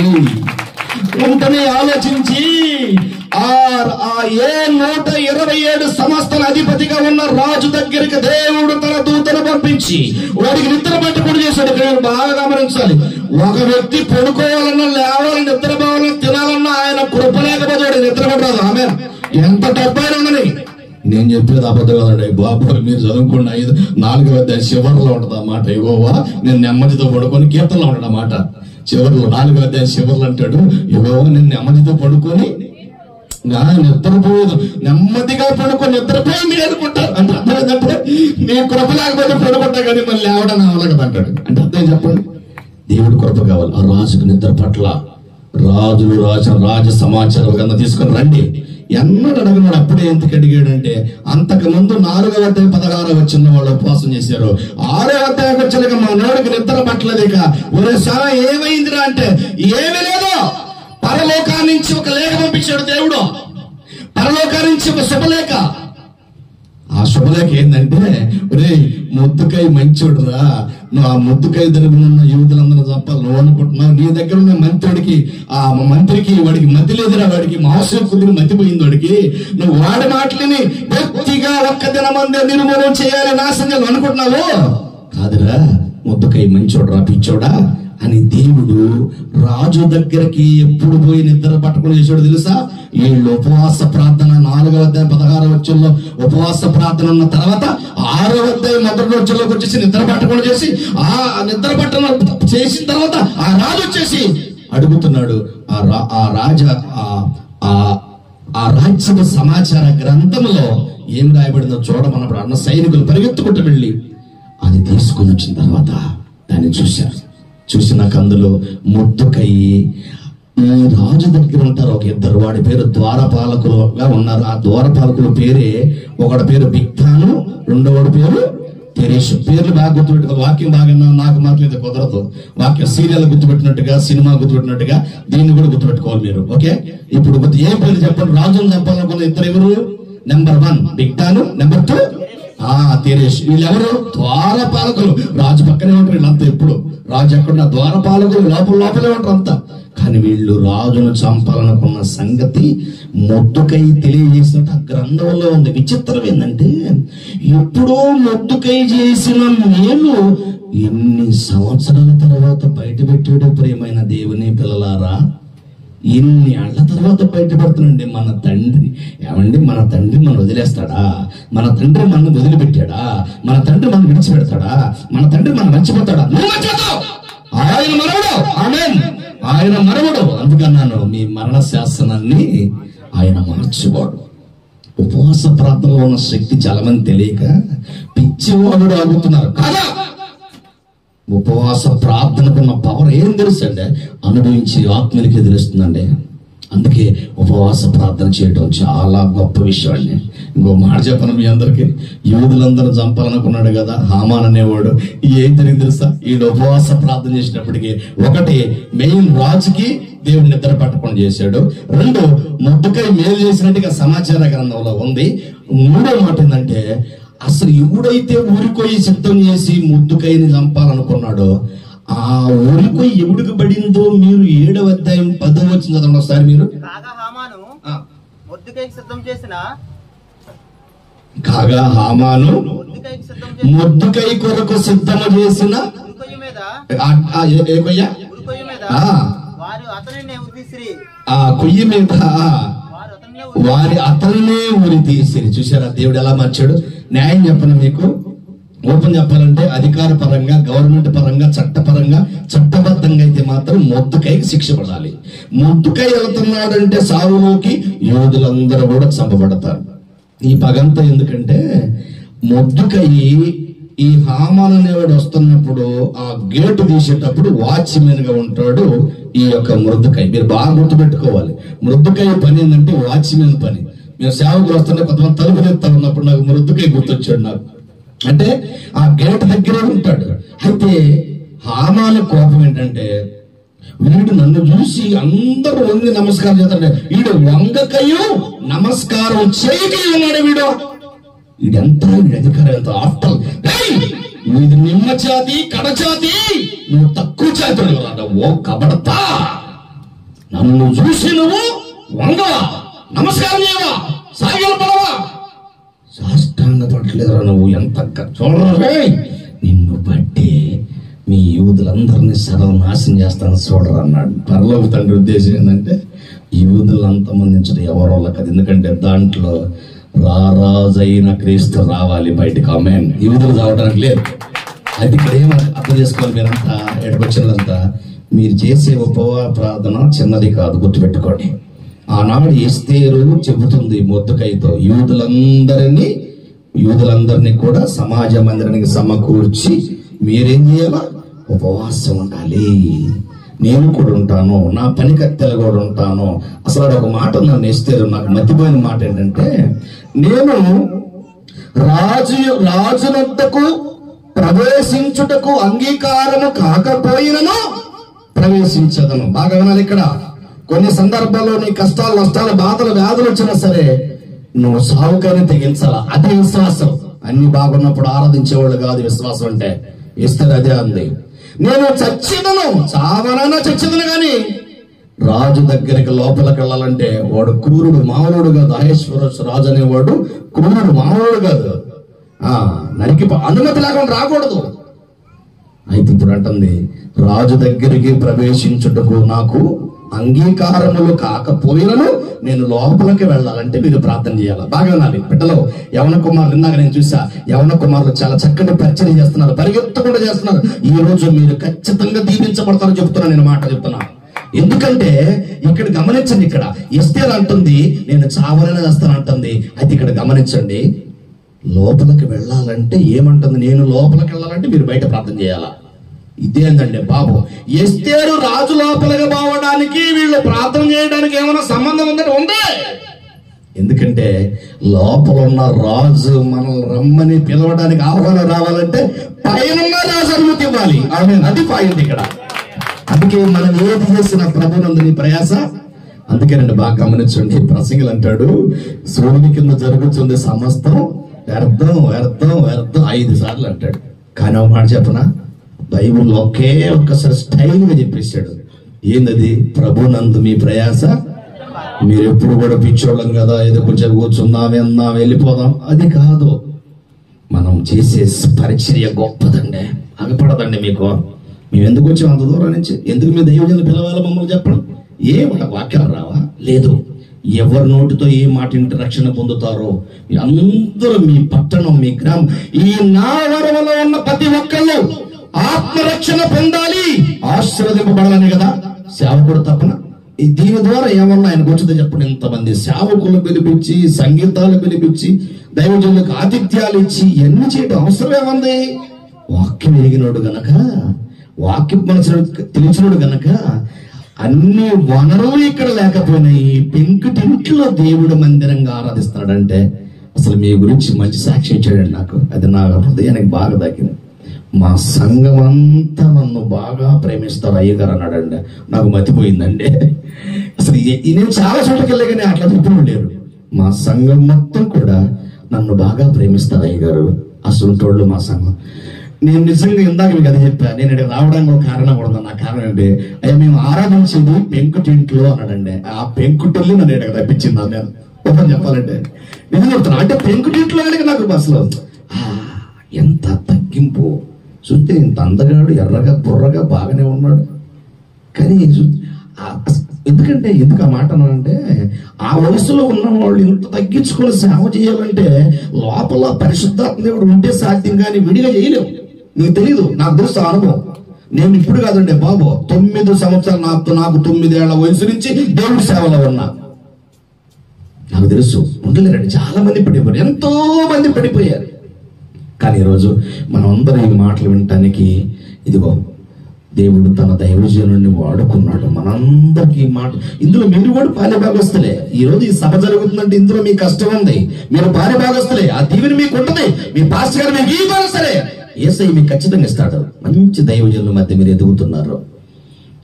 [SPEAKER 1] వెంటనే ఆలోచించి ఆ 127 సంవత్సరాల అధిపతిగా ఉన్న రాజు దగ్గరికి దేవుడు తన దూతను పంపించి వాడికి నిద్ర పట్టుకుని చేశాడు. ఇక్కడ బాగా గమనించాలి. ఒక వ్యక్తి పడుకోవాలన్నా, లేవాలని, నిద్రపోవాలన్నా, తినాలన్నా ఆయన కృప లేకపోతే నిద్ర పడరాదు. ఆమె ఎంత డబ్బైనా ఉన్నది. నేను చెప్పేది అబద్ధం కదండి బాబు, మీరు చదువుకున్న 4వ అధ్యాయం చివరిలో ఉంటుంది ఆ మాట. యెహోవా నేను నెమ్మదితో పడుకొని, కీర్తనలో ఉంటాడు ఆ మాట చివరిలో, 4వ అధ్యాయం చివరిలో అంటాడు, యెహోవా నేను నెమ్మదితో పడుకొని నిద్రపోదు, నెమ్మదిగా పడుకొని నిద్రపోయి మీరు అనుకుంటారు అంటే అర్థం ఏంటంటే, నేను కృప లేకపోతే పడుకుంటా కానీ మళ్ళీ లేవడం అవలగదు అంటాడు. అంటే అర్థం చెప్పండి, దేవుడు కృప కావాలి. ఆ రాజుకు నిద్ర పట్ల రాజ సమాచారం కింద తీసుకుని రండి ఎన్నడు అడగనాడు. అప్పుడే ఎందుకు అడిగాడంటే, అంతకు ముందు 4వ అధ్యాయం 16వ వచనం వాళ్ళు ఉపవాసం చేశారు. 6వ అధ్యాయం వచ్చాక మా నోడికి నిద్ర పట్టలేదు. ఇక ఒరేసారా ఏమైందిరా అంటే, ఏమీ లేదు, పరలోకా నుంచి ఒక లేఖ పంపించాడు దేవుడు. పరలోకా నుంచి ఒక శుభలేఖ. ఆ శుభలేఖ ఏంటంటే, ఒరే ముద్దుకాయ మంచోడురా, నువ్వు ఆ ముద్దుకాయ దగ్గర ఉన్న యువతులందరూ చంపాలి నువ్వు అనుకుంటున్నావు. నీ దగ్గర ఉన్న మంత్రికి వాడికి మతి లేదురా, వాడికి మాంసం కుదిరి మతిపోయింది వాడికి. నువ్వు వాడి మాటలని వ్యక్తిగా ఒక్క దినమందే నిర్మూలన చేయాలి, నాశనం అనుకుంటున్నావు కాదురా. ముద్దుకాయ మంచోడురా, పిచ్చోడా అని దేవుడు రాజు దగ్గరికి ఎప్పుడు పోయి నిద్ర పట్టుకుని చేసాడు తెలుసా? వీళ్ళు ఉపవాస ప్రార్థన 4వ అధ్యాయం 16వ వచనంలో ఉపవాస ప్రార్థన ఉన్న తర్వాత 6వ అధ్యాయం 1వ వచనంలోకి వచ్చేసి నిద్ర పట్టుకుని చేసి, ఆ నిద్ర పట్టణ చేసిన తర్వాత ఆ రాజు వచ్చేసి అడుగుతున్నాడు. ఆ రాజ్యపు సమాచార గ్రంథంలో ఏం రాయబడిందో చూడమన్నప్పుడు అన్న సైనికులు పరిగెత్తుకుంటూ వెళ్ళి అది తీసుకుని వచ్చిన తర్వాత దాన్ని చూశారు. చూసినాక అందులో మొర్దెకై ఈ రాజు దగ్గర ఉంటారు ఒక 2, వాడి పేరు ద్వారపాలకులుగా ఉన్నారు. ఆ ద్వారపాలకుల పేరే, ఒకటి పేరు బిగ్తాను, రెండోవాడి పేరు తెరేషు. పేర్లు బాగా గుర్తుపెట్టుకో. వాక్యం బాగా నాకు మాట్లాడితే కుదరదు. వాక్యం సీరియల్ గుర్తుపెట్టినట్టుగా, సినిమా గుర్తుపెట్టినట్టుగా దీన్ని కూడా గుర్తుపెట్టుకోవాలి మీరు. ఓకే, ఇప్పుడు ఏ పేరు చెప్పండి? రాజును చంపాలనుకున్న 2 ఎవరు? Number 1 Bigthan, number 2 Teresh. వీళ్ళెవరు? ద్వారపాలకులు. రాజు పక్కనే ఉంటారు వీళ్ళంతా. ఎప్పుడు రాజు ఎక్కడున్న ద్వారపాలకులు లోపలే ఉంటారు అంతా. కానీ వీళ్ళు రాజును చంపాలనుకున్న సంగతి మొర్దెకై తెలియజేసినట్టు ఆ గ్రంథంలో ఉంది. విచిత్రం ఏంటంటే, ఎప్పుడో మొర్దెకై చేసిన మేలు ఎన్ని సంవత్సరాల తర్వాత బయట పెట్టాడు. ప్రియమైన దేవుని పిల్లలారా, ఎన్ని ఏళ్ల తర్వాత బయటపడుతుందండి మన తండ్రి. ఏమండి, మన తండ్రి మనం వదిలేస్తాడా? మన తండ్రి మనం వదిలిపెట్టాడా? మన తండ్రి మనం విడిచిపెడతాడా? మన తండ్రి మనం మర్చిపోతాడా? ఆయన మరవడు. ఆమేన్, ఆయన మరవడు. అందుకన్నాను, మీ మరణ శాసనాన్ని ఆయన మార్చుకోడు. ఉపవాస ప్రార్థనలో ఉన్న శక్తి చాలా మంది తెలియక పిచ్చివాడు అడుగుతున్నారు కదా. ఉపవాస ప్రార్థనకున్న పవర్ ఏం తెలుసండి? అనుభవించి ఆత్మీయులకి తెలుస్తుందండి. అందుకే ఉపవాస ప్రార్థన చేయడం చాలా గొప్ప విషయం అండి. ఇంకో మాట చెప్పను మీ అందరికి, యూదులందరూ చంపాలనుకున్నాడు కదా హామాన్ అనేవాడు. ఏం జరిగింది తెలుసా? ఈ ఉపవాస ప్రార్థన చేసినప్పటికీ, ఒకటి మెయిన్ రాజుకి దేవుడు నిద్ర పట్టకుండా చేశాడు. 2 మొర్దెకై మేలు చేసినట్టుగా సమాచార గ్రంథంలో ఉంది. 3వ మాట ఏంటంటే, అసలు ఎవడైతే ఊరికోయి సిద్ధం చేసి మొర్దెకైని చంపాలనుకున్నాడో ఆ ఊరికోయి ఎవడికి పడిందో మీరు 7వ అధ్యాయం 10వ వచనం చదవండి ఒకసారి. మీరు కాగా హామాను మొర్దెకై కొరకు సిద్ధము చేసిన కొయ్యి మీద వారి అతన్నే ఉరి తీసిరి. చూసారా దేవుడు ఎలా మార్చాడు? న్యాయం చెప్పను మీకు, ఓపెన్ చెప్పాలంటే అధికార పరంగా, గవర్నమెంట్ పరంగా, చట్టపరంగా, చట్టబద్ధంగా అయితే మాత్రం మొర్దెకైకి శిక్ష పడాలి. మొర్దెకై వెళ్తున్నాడంటే సావులోకి యూదులందరూ కూడా చంపబడతారు. ఈ పగంతా ఎందుకంటే, మొర్దెకై ఈ హామాన్ అనేవాడు వస్తున్నప్పుడు ఆ గేటు తీసేటప్పుడు వాచ్మెన్ గా ఉంటాడు ఈ యొక్క మృదుకై. మీరు బాగా గుర్తుపెట్టుకోవాలి, మృదుకై పని ఏంటంటే వాచ్మెన్ పని. మేము సేవకులు వస్తుంటే కొంతమంది తలుపు ఎత్తా ఉన్నప్పుడు నాకు మృదుకై గుర్తొచ్చాడు. నాకు అంటే ఆ గేట్ దగ్గరే ఉంటాడు. అయితే హామాన్ కోపం ఏంటంటే, వీడు నన్ను చూసి అందరూ వంగి నమస్కారం చేస్తాడు, వీడు వంగకయు నమస్కారం చేయకై ఉన్నాడు. వీడెంత వీడి అధికారం ఎంత ఆఫ్టర్, వీడి నిమ్మ జాతి కడజాతి, నువ్వు తక్కువ జాతుడు కదా, ఓ కబడతా, నన్ను చూసి నువ్వు వంగవా, నమస్కారం చేయవా, సాగిల పడవా, సాష్టాంగ పడలేదురా నువ్వు, ఎంత చూడరా, నిన్ను బట్టి మీ యూదులందరినీ సర్వనాశనం చేస్తాను చూడరా అన్నాడు. పరలోక తండ్రి ఉద్దేశం ఏంటంటే యూదులు అంతమందించడం ఎవరో కదా, ఎందుకంటే దాంట్లో రారాజైన క్రీస్తు రావాలి బయటికి. ఆమేన్. యూదులు రావడానికి లేదు. అది ఇక్కడ ఏం అర్థం చేసుకోవాలి మీరంతా, ఎడకొచ్చినంతా మీరు చేసే ఉపవాస ప్రార్థన చిన్నది కాదు, గుర్తుపెట్టుకోండి. ఆనాడు ఎస్తేరు చెబుతుంది మొద్దుకైతో, యూదులందరినీ కూడా సమాజ మందిరానికి సమకూర్చి మీరేం చేయాలా, ఉపవాసం ఉండాలి, నేను కూడా ఉంటాను, నా పని కత్తెలు కూడా ఉంటాను. అసలు ఒక మాట నన్ను ఎస్తేరు, నాకు మతిపోయిన మాట ఏంటంటే, నేను రాజునొద్దకు ప్రవేశించుటకు అంగీకారము కాకపోయినను ప్రవేశించదను. బాగా వినాలి ఇక్కడ. కొన్ని సందర్భాల్లో నీ కష్టాలు, నష్టాలు, బాధలు, వ్యాధులు వచ్చినా సరే నువ్వు సావుకాన్ని తెగించాలా. అదే విశ్వాసం. అన్ని బాగున్నప్పుడు ఆరాధించేవాళ్ళు కాదు విశ్వాసం అంటే. ఇస్తారు అదే అంది, నేను చచ్చిదను, చావనైనా చచ్చిదను కానీ రాజు దగ్గరికి లోపలికి వెళ్ళాలంటే వాడు క్రూరుడు, మామూలుడు కాదు. అహేశ్వరస్ రాజు అనేవాడు క్రూరుడు, మామూలుడు కాదు. నరికి అనుమతి లేకుండా రాకూడదు. అయితే ఇప్పుడు అంటుంది, రాజు దగ్గరికి ప్రవేశించుటకు నాకు అంగీకారములు కాకపోయినను నేను లోపలికి వెళ్ళాలంటే మీరు ప్రార్థన చేయాలి. బాగా వినాలి బిడ్డలో. యవన కుమారులు, ఇందాక నేను చూసా, యవన కుమారులు చాలా చక్కటి పరిచయం చేస్తున్నారు, పరిగెత్తకుండా చేస్తున్నారు. ఈ రోజు మీరు ఖచ్చితంగా దీవించబడతారని చెప్తున్నాను, నేను మాట చెప్తున్నా. ఎందుకంటే ఇక్కడ గమనించండి, ఇక్కడ ఎస్తేర్ అంటుంది నేను చావనైనా చేస్తాను అంటుంది. అయితే ఇక్కడ గమనించండి, లోపలికి వెళ్ళాలంటే ఏమంటుంది, నేను లోపలికి వెళ్ళాలంటే మీరు బయట ప్రార్థన చేయాలా. ఇదేందండి బాబు, ఎస్తేరు రాజు లోపలికి పోవడానికి వీళ్ళు ప్రార్థన చేయడానికి ఏమైనా సంబంధం ఉందని ఉంది. ఎందుకంటే లోపల ఉన్న రాజు మనల్ని రమ్మని పిలవడానికి ఆహ్వానం రావాలంటే పైన రాజు అనుమతి ఇవ్వాలి. అది పాయింట్ ఇక్కడ. అందుకే మనం ఏది చేసిన ప్రభునందుని ప్రయాస. అందుకేనండి బాగా గమనించండి, ప్రసంగులు అంటాడు, సూర్యుని కింద జరుగుతుంది సమస్తం వ్యర్థం వ్యర్థం వ్యర్థం 5 సార్లు అంటాడు. కానీ ఒక మాట చెప్పనా, బైబుల్ ఒకే ఒక్కసారి స్టైల్ గా చెప్పేశాడు. ఏందది, ప్రభునందు మీ ప్రయాస. మీరు ఎప్పుడు కూడా పిచ్చోళ్ళం కదా, ఏదో కొంచెం కూర్చుందాం, వెళ్దాం, వెళ్ళిపోదాం, అది కాదు. మనం చేసే పరిచర్య గొప్పదండి, అగపడదండి. మీకు మేము ఎందుకు వచ్చాం అంత దూరం నుంచి, ఎందుకు మీ దైవజనులు పిలవాలి మమ్మల్ని చెప్పడం? ఏమంట వాక్యాలు రావా? లేదు. ఎవరి నోటితో ఏ మాట ఇంటి రక్షణ పొందుతారో అందరూ, మీ పట్టణం, మీ గ్రామం, ఈ నా వరవలో ఉన్న ప్రతి ఒక్కళ్ళు ఆత్మరక్షణ పొందాలి, ఆశీర్వదింపబడాలని కదా సేవకుడు తప్పన. దీని ద్వారా ఏమన్నా ఆయన కూర్చుందో చెప్పండి. ఇంతమంది సేవకులు పిలిపించి, సంగీతాలు పిలిపించి, దైవజనులకు ఆతిథ్యాలు ఇచ్చి ఎన్ని చేయడం అవసరం ఏమంది? వాక్యం ఎరిగినోడు గనక, వాక్యం మనసు తెలిసినోడు గనక అన్ని వనరులు ఇక్కడ లేకపోయినాయి, పెంకుటింట్లో దేవుడు మందిరంగా ఆరాధిస్తాడంటే అసలు మీ గురించి మంచి సాక్ష్యం ఇచ్చాడండి నాకు. అది నా హృదయానికి బాగా దక్కింది. మా సంఘం అంతా నన్ను బాగా ప్రేమిస్తారు అయ్యగారు అన్నాడండి. నాకు మతిపోయిందండి. అసలు నేను చాలా చోట్లకి వెళ్ళా కానీ అట్లా చెప్పడం లేరు. మా సంఘం మొత్తం కూడా నన్ను బాగా ప్రేమిస్తారు అయ్యగారు, అసలు మా సంఘం. నేను నిజంగా ఇందాక మీకు అది చెప్పా, నేను ఇక్కడ రావడానికి ఒక కారణం కూడా ఉంది. నా కారణం ఏంటి, అయ్యా మేము ఆరాధించేది పెంకుటింట్లో అన్నాడండి. ఆ పెంకుటిల్ని నన్ను ఇక్కడ తప్పించింది. నేను ఓపెన్ చెప్పాలంటే నిజం చెప్తున్నా. అంటే పెంకుటింట్లో కనుక నాకు అసలు ఎంత తగ్గింపు. చూస్తే ఇంత అందగాడు, ఎర్రగా బుర్రగా బాగానే ఉన్నాడు. కానీ ఎందుకంటే ఎందుకు ఆ మాట అంటే, ఆ వయసులో ఉన్న వాళ్ళు ఇంత తగ్గించుకొని సేవ చేయాలంటే లోపల పరిశుద్ధాత్మ దేవుడు ఉంటే సాధ్యం, కానీ విడిగా చేయలేము. నీకు తెలీదు, నాకు తెలుసు అనుభవం. నేను ఇప్పుడు కాదండి బాబు, 9 సంవత్సరాలు నాకు 9 ఏళ్ల వయసు నుంచి దేవుడి సేవలో ఉన్నా. నాకు తెలుసు ఉండలేరండి. చాలా మంది పడిపోయారు, ఎంతో మంది పడిపోయారు. కానీ ఈరోజు మనం అందరం ఈ మాటలు వినటానికి ఇదిగో దేవుడు తన దైవజనుడిని వాడుకున్నాడు. మనందరికీ మాట, ఇందులో మీరు కూడా పాలిభాగస్తులే. ఈ రోజు ఈ సభ జరుగుతుందంటే ఇందులో మీ కష్టం ఉంది, మీరు పాలిభాగస్తులే. ఆ దీవెన మీకు ఉంటుంది. మీ పాస్టర్ గారు మీకు ఇవ్వాలి, సరే యేసయ్య మీకు ఖచ్చితంగా ఇస్తాడు. మంచి దైవజనుల మధ్య మీరు ఎదుగుతున్నారు.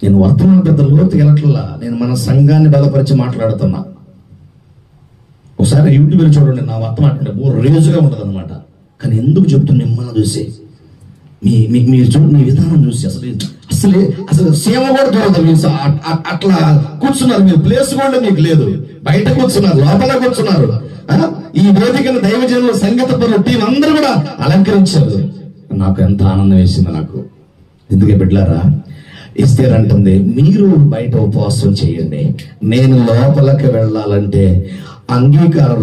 [SPEAKER 1] నేను వర్తమాన పెద్ద లోతుకి వెళ్ళట్లా, నేను మన సంఘాన్ని బలపరిచి మాట్లాడుతున్నా. ఒకసారి యూట్యూబ్లో చూడండి, నా వర్తమానం రేజుగా ఉంటుంది అనమాట. కానీ ఎందుకు చెప్తున్నా మిమ్మల్ని చూసి, మీరు చూడండి, మీ విధానం చూసి అసలు సీమ కూడా దూరదు. మీరు అట్లా కూర్చున్నారు, మీరు ప్లేస్ కూడా మీకు లేదు, బయట కూర్చున్నారు, లోపల కూర్చున్నారు. ఈ వేదికను దైవజనులు, సంగీత పనులు, టీం అందరూ కూడా అలంకరించారు. నాకు ఎంత ఆనందం వేసింది నాకు. ఎందుకే బిడ్డలారా, ఎస్తేర్ అంటుంది, మీరు బయట ఉపవాసం చేయండి, నేను లోపలికి వెళ్ళాలంటే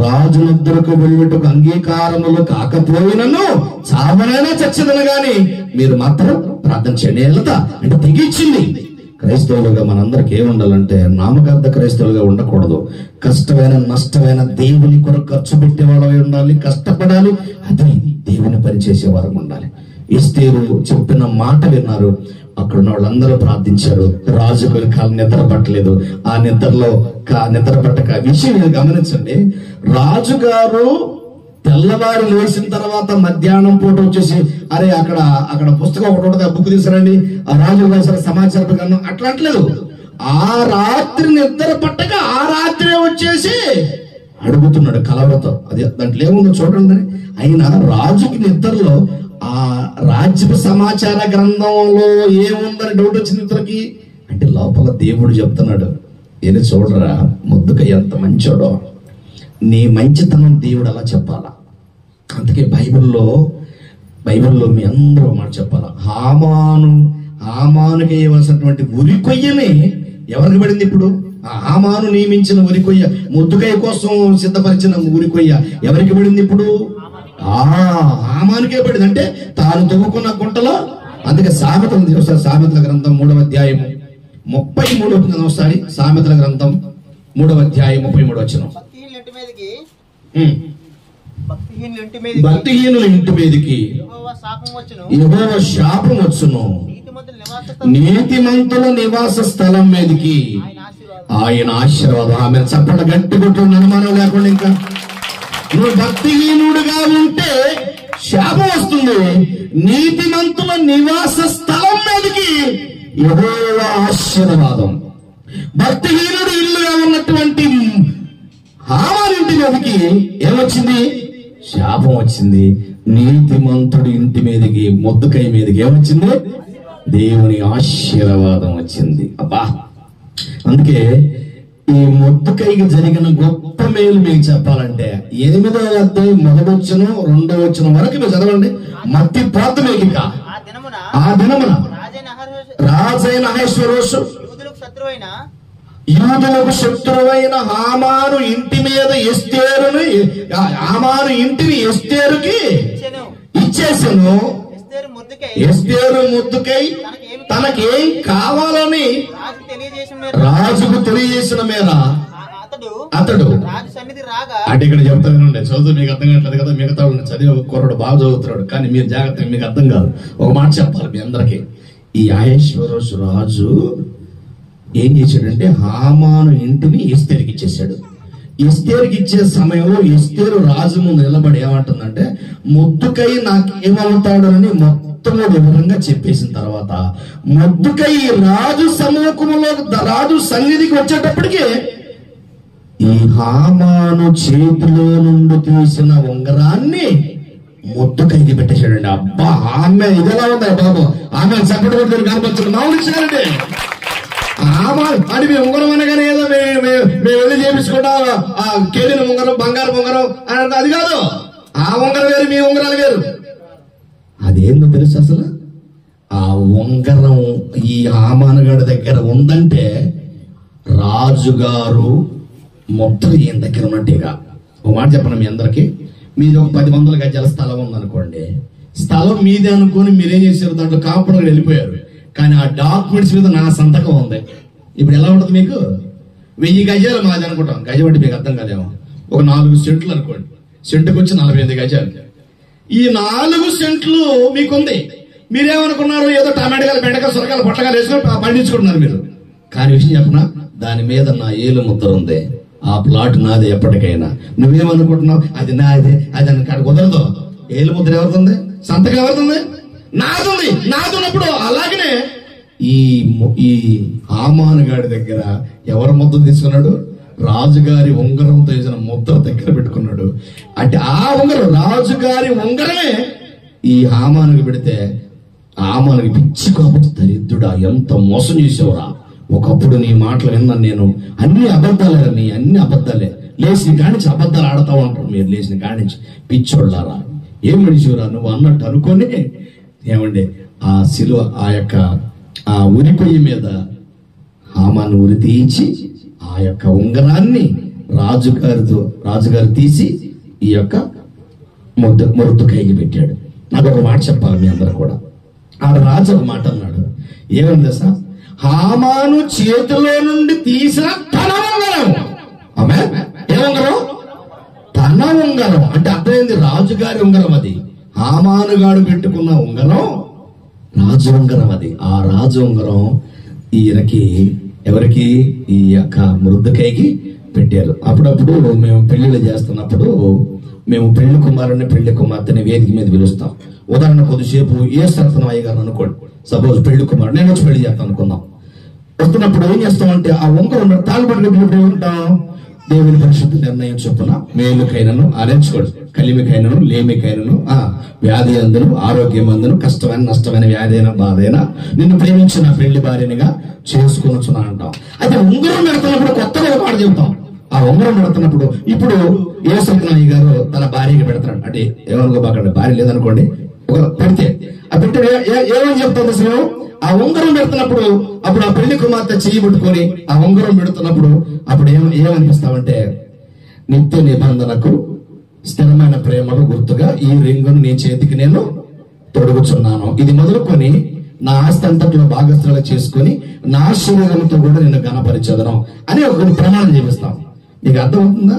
[SPEAKER 1] రాజు నిద్రకు వెళ్ళుటకు అంగీకారములు కాకపోయినను చావనైనా చచ్చదను గాని మీరు మాత్రం ప్రార్థన చేయండి. వెళ్తా అంటే తెగించింది. క్రైస్తవులుగా మనందరికి ఏముండాలంటే నామకార్థ క్రైస్తవులుగా ఉండకూడదు. కష్టమైన నష్టమైన దేవుని కొరకు ఖర్చు పెట్టేవాళ్ళై ఉండాలి, కష్టపడాలి, అది దేవుని పని చేసేవారు ఉండాలి. ఎస్తేరు చెప్పిన మాట విన్నారు, అక్కడ ఉన్న వాళ్ళందరూ ప్రార్థించారు. రాజుకు నిద్ర పట్టలేదు. ఆ నిద్ర పట్టక విషయం గమనించండి, రాజుగారు తెల్లవారు లేచిన తర్వాత మధ్యాహ్నం పూట వచ్చేసి అరే అక్కడ పుస్తకం ఒకటి ఉంటుంది, బుక్ తీసుకురండి, ఆ రాజు రాసిన సమాచార ప్రకారం అట్లా అంటలేదు. ఆ రాత్రి నిద్ర పట్టక ఆ రాత్రే వచ్చేసి అడుగుతున్నాడు కలవరతో. అది దాంట్లో ఏముందో చూడండి. అయినా రాజుకి నిద్రలో ఆ రాజ్యపు సమాచార గ్రంథంలో ఏముందని డౌట్ వచ్చింది ఇతనికి. అంటే లోపల దేవుడు చెప్తున్నాడు, ఏది చూడరా ముద్దుగా ఎంత మంచోడో, నీ మంచితనం దేవుడు అలా చెప్పాలా. అందుకే బైబిల్లో మీ అందరూ మాట చెప్పాలా. హామానుకి ఇవ్వాల్సినటువంటి ఉరి కొయ్యని ఎవరికి పడింది ఇప్పుడు? హామాను నియమించిన ఉరి కొయ్య, ముద్దుకాయ కోసం సిద్ధపరిచిన ఉరి కొయ్య ఎవరికి పడింది ఇప్పుడు? హామానుకే పడింది. అంటే తాను తవ్వుకున్న గుంటలో. అందుకే సామెతల గ్రంథం 3వ అధ్యాయం 33 ఒకసారి సామెతల గ్రంథం 3వ అధ్యాయం 33 వచనం. భక్తిహీనుల ఇంటి మీదకి యెహోవా శాపం వచ్చును, నీతిమంతుల నివాస స్థలం మీదకి ఆయన ఆశీర్వాదం. ఆమె చప్పట గట్టి కొట్టు, అనుమానం లేకుండా. ఇంకా నువ్వు భక్తిహీనుడుగా ఉంటే శాపం వస్తుంది, నీతిమంతుల నివాస స్థలం మీదకి యెహోవా ఆశీర్వాదం. భక్తిహీనుడు ఇల్లుగా ఉన్నటువంటి హామాను ఇంటి మీదకి ఏమొచ్చింది? శాపం వచ్చింది. నీతిమంతుడి ఇంటి మీదకి, మొద్దుకాయ మీదకి ఏమొచ్చింది? దేవుని ఆశీర్వాదం వచ్చింది. అబ్బా, అందుకే ఈ మొద్దుకాయకి జరిగిన గొప్ప మేలు మీకు చెప్పాలంటే 8వ అధ్యాయం 1వ వచనం 2వ వచనం వరకు మీరు చదవండి. మత్తి పోత మీకు. ఆ దినమున రాజైన అహష్వేరోషు యూదులకు శత్రువైన హామాను ఇంటి మీద హామాను ఇంటిని ఎస్తేరుకి ఇచ్చేసాను. ఎస్తేరు ముద్దుకై తనకేం కావాలని రాజుకు తెలియజేసిన మేర అతడు అంటే ఇక్కడ చెప్తానండి, చదువు మీకు అర్థం కావట్లేదు కదా, మిగతా చదివే కుర్రాడు బాగా చదువుతున్నాడు, కానీ మీరు జాగ్రత్తగా, మీకు అర్థం కాదు. ఒక మాట చెప్పాలి మీ అందరికి. ఈ అహష్వేరోషు రాజు ఏం చేశాడంటే హామాను ఇంటిని ఎస్తేరుకి ఇచ్చేసాడు. ఎస్తేరుకి ఇచ్చే సమయంలో ఎస్తేరు రాజు ముందు నిలబడి ఏమంటుందంటే, మొద్దుకై నాకేమవుతాడు అని మొత్తం వివరంగా చెప్పేసిన తర్వాత మొద్దుకై రాజు సమూహంలో రాజు సన్నిధికి వచ్చేటప్పటికి ఈ హామాను చేతిలో నుండి తీసిన ఉంగరాన్ని మొద్దుకైకి పెట్టేశాడండి. అబ్బా, ఆమె ఇదెలా ఉందా బాబు, ఆమె సపోర్ట్ కొడుతుంది కనిపించండి, మామూలు ఇచ్చారండి. అని మీ ఉంగరం అనగానే ఏదో మేము వెళ్ళి చేపించుకుంటాం, ఆ కేడిన ఉంగరం, బంగారు ఉంగరం అని, అది కాదు. ఆ ఉంగరం వేరు, మీ ఉంగరాలు వేరు. అదేందో తెలుసు అసలు? ఆ ఉంగరం ఈ హామానుగాడి దగ్గర ఉందంటే రాజుగారు మొత్తం ఈయన దగ్గర ఉన్నట్టుగా. ఒక మాట చెప్పండి మీ అందరికి, మీది ఒక 10 గజాల స్థలం ఉందనుకోండి, స్థలం మీదే అనుకుని మీరేం చేశారు, దాంట్లో కాంపౌండ్ వెళ్ళిపోయారు, కానీ ఆ డాక్యుమెంట్స్ మీద నా సంతకం ఉంది. ఇప్పుడు ఎలా ఉంటుంది మీకు? 1000 గజాలు మాది అనుకుంటాం, గజం అంటే మీకు అర్థం కాదేమో, ఒక 4 సెంట్లు అనుకోండి, సెంటుకు వచ్చి 45 గజాలు. ఈ 4 సెంట్లు మీకుంది. మీరేమనుకున్నారు? ఏదో టమాటకాయలు, బెండకాయలు, సొరకాయలు, పొట్లకాయలు వేసుకొని పండించుకుంటున్నారు మీరు. కానీ విషయం చెప్పనా, దాని మీద నా ఏలు ముద్ర ఉంది. ఆ ప్లాట్ నాదే ఎప్పటికైనా. నువ్వేమనుకుంటున్నావు? అది నాదే, అది అని కుదరదు. ఏలు ముద్ర ఎవరిది? సంతకం ఎవరిది? నాదుంది. నాదున్నప్పుడు అలాగనే ఈ హామాను గాడి దగ్గర ఎవరి ముద్ర తీసుకున్నాడు? రాజుగారి ఉంగరంతో వేసిన ముద్ర దగ్గర పెట్టుకున్నాడు. అంటే ఆ ఉంగరం, రాజుగారి ఉంగరమే ఈ హామానుకి పెడితే, హామానుకి పిచ్చి కోపం, దరిద్రుడా ఎంత మోసం చేసేవరా, ఒకప్పుడు నీ మాటలు విన్నాను నేను, అన్ని అబద్ధాలే, అన్ని అబద్ధాలే, లేచిన కానించి అబద్ధాలు ఆడతా ఉంటారు మీరు, లేచిన కానించి పిచ్చోళ్ళారా, ఏం మనిషిరా నువ్వు అన్నట్టు అనుకొని ఏమండి ఆ శిలువ, ఆ ఉరిపొయ్యి మీద హామాను ఉరి తీయించి ఆ యొక్క ఉంగరాన్ని రాజుగారు తీసి ఈ యొక్క మొరుతుకైకి పెట్టాడు. నాకు ఒక మాట చెప్పాలి మీ అందరూ కూడా. ఆ రాజు ఒక మాట అన్నాడు, ఏమంది సార్, హామాను చేతిలో నుండి తీసిన తన ఉంగరం. ఆమె ఏ ఉంగరం? తన ఉంగరం. అంటే అర్థమైంది, రాజుగారి ఉంగరం అది. హామానుగాడు పెట్టుకున్న ఉంగరం రాజు ఉంగరం అది. ఆ రాజు ఉంగరం ఈయనకి, ఎవరికి? ఈ యొక్క మృదుకైకి పెట్టారు. అప్పుడప్పుడు మేము పెళ్లిళ్ళు చేస్తున్నప్పుడు మేము పెళ్లి కుమారుని, పెళ్లి కుమార్తెని వేదిక మీద పిలుస్తాం. ఉదాహరణ కొద్దిసేపు ఏ సరసన అయ్యగారు అనుకోండి, సపోజ్ పెళ్లి కుమారుడు, నేను వచ్చి పెళ్లి చేస్తాను అనుకుందాం. వస్తున్నప్పుడు ఏం చేస్తామంటే ఆ ఉంగరం తాను పట్టుకున్నప్పుడు ఏమంటాం? దేవుని పరిశుద్ధ నిర్ణయం చొప్పున మేలుకైనను, ఆలోచించుకోండి, కలిమికైనను, లేమికైనను, వ్యాధి అందును, ఆరోగ్యం అందును, కష్టమైన నష్టమైన వ్యాధి అయినా బాధ అయినా నిన్ను ప్రేమించిన పెళ్లి భార్యనిగా చేసుకునొచ్చున్నా అంటాం. అయితే ఉంగరం పెడుతున్నప్పుడు కొత్తగా ఒక మాట చెబుతాం. ఆ ఉంగరం పెడుతున్నప్పుడు ఇప్పుడు ఏ సత్యనారాయణ గారు తన భార్యకి పెడతాడు. అంటే ఏమనుకోబాకండి, భార్య లేదనుకోండి, ఒక పెడితే ఆ పెట్టే ఏమని చెప్తాం అసలు? ఆ ఉంగరం పెడుతున్నప్పుడు అప్పుడు ఆ పెళ్లి కుమార్తె చెయ్యి పట్టుకొని ఆ ఉంగరం పెడుతున్నప్పుడు అప్పుడు ఏమనిపిస్తామంటే, నిత్య నిబంధనకు స్థిరమైన ప్రేమకు గుర్తుగా ఈ రింగును నీ చేతికి నేను తొడుగుచున్నాను. ఇది మొదలుకొని నా ఆస్తి అంతట్లో భాగస్థులుగా చేసుకుని నా శరీరంతో కూడా నేను గణపరిచదనం అని ఒక ప్రమాణం చేపిస్తాం. నీకు అర్థమవుతుందా?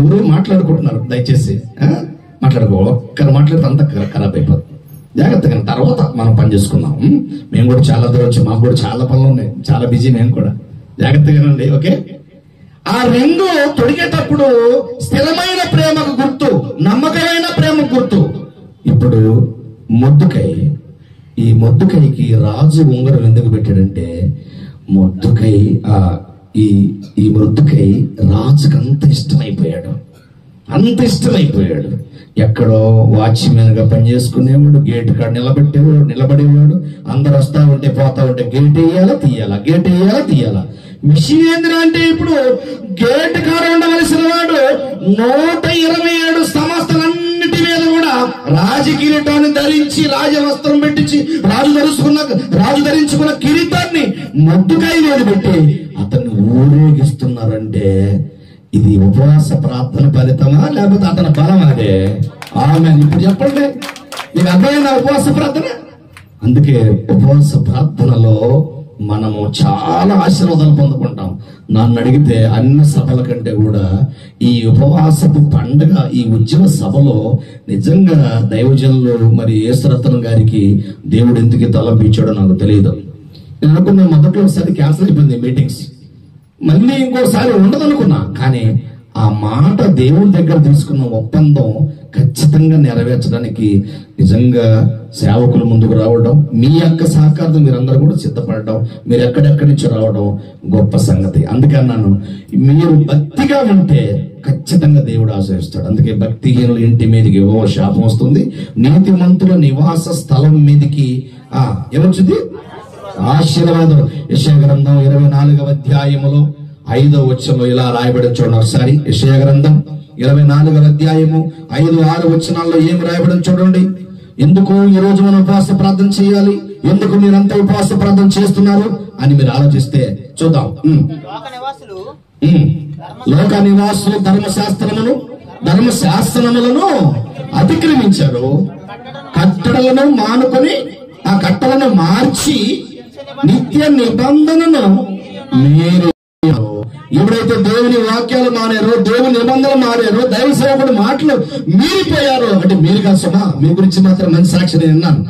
[SPEAKER 1] ఎవరు మాట్లాడుకుంటున్నారు, దయచేసి మాట్లాడుకో. ఒక్కరు మాట్లాడితే అంత ఖరాబ్ అయిపోతుంది. జాగ్రత్తగా తర్వాత మనం పని చేసుకుందాం. మేము కూడా చాలా దూరం వచ్చి, మాకు కూడా చాలా పనులు ఉన్నాయి, చాలా బిజీ మేము కూడా. జాగ్రత్తగానండి, ఓకే? ఆ రింగు తొడిగేటప్పుడు స్థిరమైన ప్రేమకు గుర్తు, నమ్మకమైన ప్రేమకు గుర్తు. ఇప్పుడు మొద్దుకై, ఈ మొద్దుకైకి రాజు ఉంగరం ఎందుకు పెట్టాడంటే, మొద్దుకై ఈ మొద్దుకై రాజుకు అంత ఇష్టమైపోయాడు. ఎక్కడో వాచ్మెన్ గా పనిచేసుకునేవాడు, గేట్ కాడ నిలబడేవాడు. అందరు వస్తా ఉంటే పోతా ఉంటే గేట్ వేయాలా. విషయం ఏంటంటే, ఇప్పుడు గేట్ కాడ ఉండవలసిన వాడు 127 సంస్థలన్నిటి మీద కూడా రాజకిరీటాన్ని ధరించి, రాజవస్త్రం పెట్టించి, రాజు ధరించుకున్న కిరీటాన్ని మొద్దుకాయ మీద పెట్టి అతన్ని ఊరేగిస్తున్నారంటే ఇది ఉపవాస ప్రార్థన ఫలితమా లేకపోతే అతని బలం? అదే ఆమె. ఇప్పుడు చెప్పండి, మీకు అర్థమైందా ఉపవాస ప్రార్థన? అందుకే ఉపవాస ప్రార్థనలో మనము చాలా ఆశీర్వాదాలు పొందుకుంటాం. నన్ను అడిగితే అన్ని సభల కంటే కూడా ఈ ఉపవాసపు పండుగ, ఈ ఉద్యమ సభలో నిజంగా దైవజనులు మరి యేసురత్నం గారికి దేవుడు ఎందుకు తలంపించాడో నాకు తెలియదు. నేను అనుకున్న మొదట్లో ఒకసారి క్యాన్సిల్ అయిపోయింది మీటింగ్స్, మళ్ళీ ఇంకోసారి ఉండదనుకున్నా. కానీ ఆ మాట దేవుడి దగ్గర తీసుకున్న ఒప్పందం ఖచ్చితంగా నెరవేర్చడానికి నిజంగా సేవకులు ముందుకు రావడం, మీ యొక్క సహకారం మీరందరూ కూడా సిద్ధపడడం, మీరు ఎక్కడెక్కడి నుంచి రావడం గొప్ప సంగతి. అందుకన్నాను, మీరు భక్తిగా ఉంటే ఖచ్చితంగా దేవుడు ఆశ్రయిస్తాడు. అందుకే భక్తిహీనుల ఇంటి మీదకి శాపం వస్తుంది, నీతిమంతుల నివాస స్థలం మీదకి ఏమొచ్చింది? ఆశీర్వాదం. యెషయా గ్రంథం 24వ అధ్యాయములో 5వ వచనంలో ఇలా రాయబడి చూడండి ఒకసారి. యెషయా గ్రంథం 24వ అధ్యాయము 5-6 వచనాల్లో ఏమి రాయబడి చూడండి. ఎందుకు ఈ రోజు మనం ఉపవాస ప్రార్థన చేయాలి, ఎందుకు మీరంతా ఉపవాస ప్రార్థన చేస్తున్నారు అని మీరు ఆలోచిస్తే చూద్దాం. లోక నివాసులు ధర్మశాస్త్రములను అతిక్రమించారు, కట్టడలను మానుకొని ఆ కట్టలను మార్చి నిత్య నిబంధనను మీరు ఎప్పుడైతే దేవుని వాక్యాలు మారారో, దేవుని నిబంధనలు మారారో, దైవ సేవకుడు మాటలు మీరిపోయారో, అంటే మీరు కాదు సుమా, మీ గురించి మాత్రం మంచి సాక్షి నేను విన్నాను.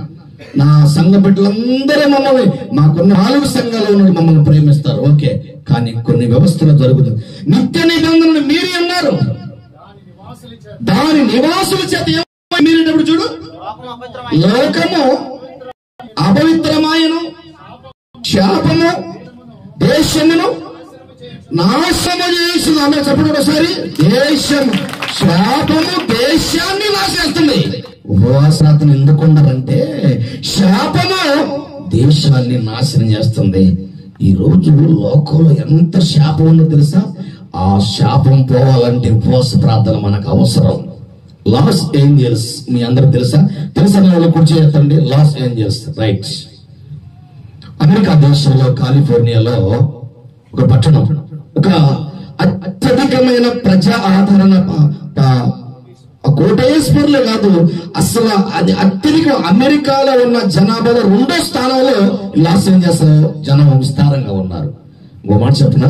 [SPEAKER 1] నా సంఘ బిడ్డలందరూ మమ్మల్ని, మాకున్న 4 సంఘాలు ఉన్న మమ్మల్ని ప్రేమిస్తారు, ఓకే, కానీ కొన్ని వ్యవస్థలు జరుగుతుంది. నిత్య నిబంధనలు మీరే ఉన్నారు, దాని నివాసుల చేత మీరేటప్పుడు చూడు, లోకము అపవిత్రమాయను, శాపము దేశమును నాశము చేస్తుంది. ఆమె చెప్పండి ఒకసారి, దేశం శాపము దేశాన్ని నాశేస్తుంది. ఉపవాసాలను ఎందుకున్నారంటే శాపము దేశాన్ని నాశనం చేస్తుంది. ఈ రోజు లోకంలో ఎంత శాపం ఉందో తెలుసా? ఆ శాపం పోవాలంటే ఉపవాస ప్రార్థన మనకు అవసరం. లాస్ ఏంజల్స్ మీ అందరూ తెలుసా? వాళ్ళు కూర్చో చేస్తండి. లాస్ ఏంజల్స్, రైట్, అమెరికా దేశంలో కాలిఫోర్నియాలో ఒక పట్టణం, ఒక అత్యధికమైన ప్రజా ఆదరణ, కోటేశ్వర్లే కాదు, అసలు అది అత్యధిక అమెరికాలో ఉన్న జనాభాలో 2వ స్థానంలో లాస్ ఏంజల్స్ జనం విస్తారంగా ఉన్నారు. ఇంకో మాట చెప్పిన,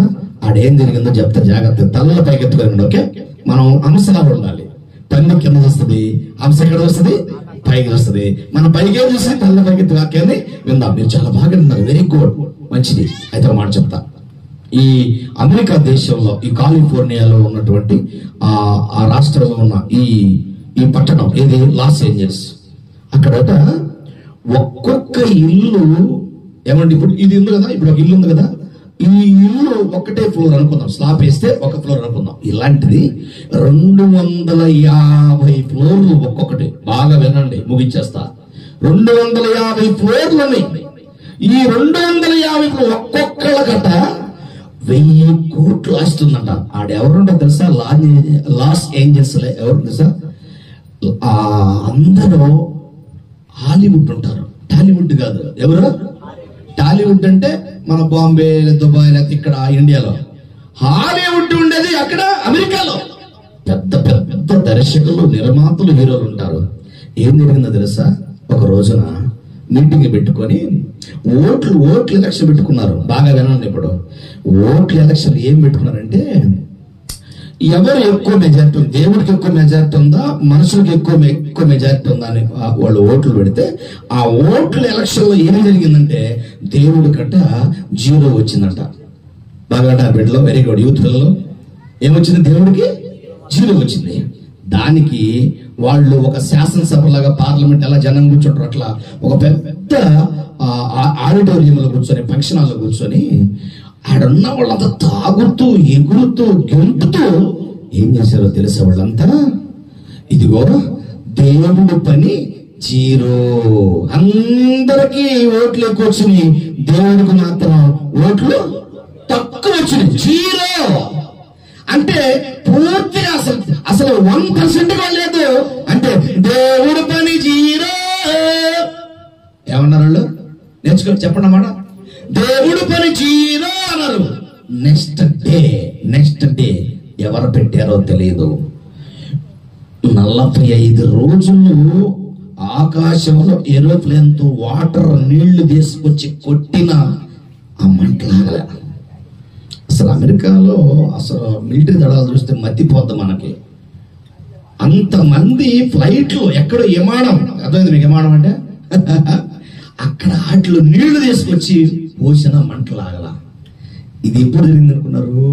[SPEAKER 1] ఆడేం జరిగిందో చెప్తే జాగ్రత్త, తలల పైకెత్తుకోండి, ఓకే? మనం అంశలా ఉండాలి. పన్ను కింద వస్తుంది, అంశ ఎక్కడ వస్తుంది, పైకి వస్తుంది. మనం పైకి చూసి తల్ల పైకెత్తి వాక్యాన్ని విందాం. మీరు చాలా బాగా విన్నారు, వెరీ గుడ్, మంచిది. అయితే ఒక మాట చెప్తా. ఈ అమెరికా దేశంలో, ఈ కాలిఫోర్నియాలో ఉన్నటువంటి ఆ రాష్ట్రంలో ఉన్న ఈ పట్టణం ఏది, లాస్ ఏంజల్స్. అక్కడట ఒక్కొక్క ఇల్లు, ఏమండి, ఇప్పుడు ఇది ఉంది కదా, ఇప్పుడు ఒక ఇల్లు ఉంది కదా, ఈ ఇల్లు ఒకటే ఫ్లోర్ అనుకుందాం, స్లాబ్ వేస్తే ఒక ఫ్లోర్ అనుకుందాం. ఇలాంటిది 250 ఫ్లోర్లు ఒక్కొక్కటి. బాగా వినండి, ముగించేస్తా. 250 ఫ్లోర్లని. ఈ 250 ఒక్కొక్కళ్ళ గట 1000 కోట్లు వస్తుందంట. ఆడెవరుంటో తెలుసా? లాస్ ఏంజల్స్ ఎవరు తెలుసా? అందరూ హాలీవుడ్ ఉంటారు. టాలీవుడ్ కాదు. ఎవరు? టాలీవుడ్ అంటే మన బాంబే, దుబాయ్, లేకపోతే ఇక్కడ ఇండియాలో. హాలీవుడ్ ఉండేది అక్కడ అమెరికాలో. పెద్ద పెద్ద దర్శకులు, నిర్మాతలు, హీరోలు ఉంటారు. ఏం జరిగిందో తెలుసా? ఒక రోజున మీటింగ్ పెట్టుకొని ఓట్లు ఎలక్షన్ పెట్టుకున్నారు. బాగా వినండి. ఇప్పుడు ఓట్ల ఎలక్షన్ ఏం పెట్టుకున్నారంటే, ఎవరు ఎక్కువ మెజార్టీ ఉంది, దేవుడికి ఎక్కువ మెజార్టీ ఉందా, మనుషులకు ఎక్కువ మెజార్టీ ఉందా అని వాళ్ళు ఓట్లు పెడితే, ఆ ఓట్ల ఎలక్షన్ లో ఏం జరిగిందంటే దేవుడి కట్ట 0 వచ్చిందంట. బాగా బిడ్డలో, వెరీ గుడ్, యూత్ పిల్లలు, ఏమొచ్చింది? దేవుడికి 0 వచ్చింది. దానికి వాళ్ళు ఒక శాసనసభలాగా, పార్లమెంట్ ఎలా జనం కూర్చుంటారు అట్లా ఒక పెద్ద ఆడిటోరియంలో కూర్చొని, ఫంక్షన్ హాల్లో కూర్చొని, ఆడున్న వాళ్ళంతా తాగుతూ, ఎగురుతూ, గెంటుతూ ఏం చేశారో తెలుసా? వాళ్ళంతా, ఇదిగో దేవుడు పని 0, అందరికీ ఓట్లు ఎక్కువ వచ్చినాయి, దేవుడికి మాత్రం ఓట్లు తక్కువ వచ్చినాయి, 0. అంటే పూర్తిగా అసలు 1% కూడా లేదు. అంటే దేవుడు పని 0. ఏమన్నారు వాళ్ళు? నేర్చుకో, చెప్పండి అన్నమాట. దేవుడు పని 0 అన్నారు. నెక్స్ట్ డే ఎవరు పెట్టారో తెలియదు. 45 రోజులు ఆకాశంలో ఏరోప్లేన్ తో వాటర్ నీళ్లు తీసుకొచ్చి కొట్టిన ఆ మంటలాగా. అసలు అమెరికాలో అసలు మిలిటరీ దళాలు చూస్తే మతిపోద్ది మనకి. అంతమంది ఫ్లైట్లు, ఎక్కడో విమానం, అర్థమైంది మీకు? విమానం అంటే అక్కడ ఆటలు నీళ్లు తీసుకొచ్చి పోసిన మంటలాగల. ఇది ఎప్పుడు జరిగింది అనుకున్నారు?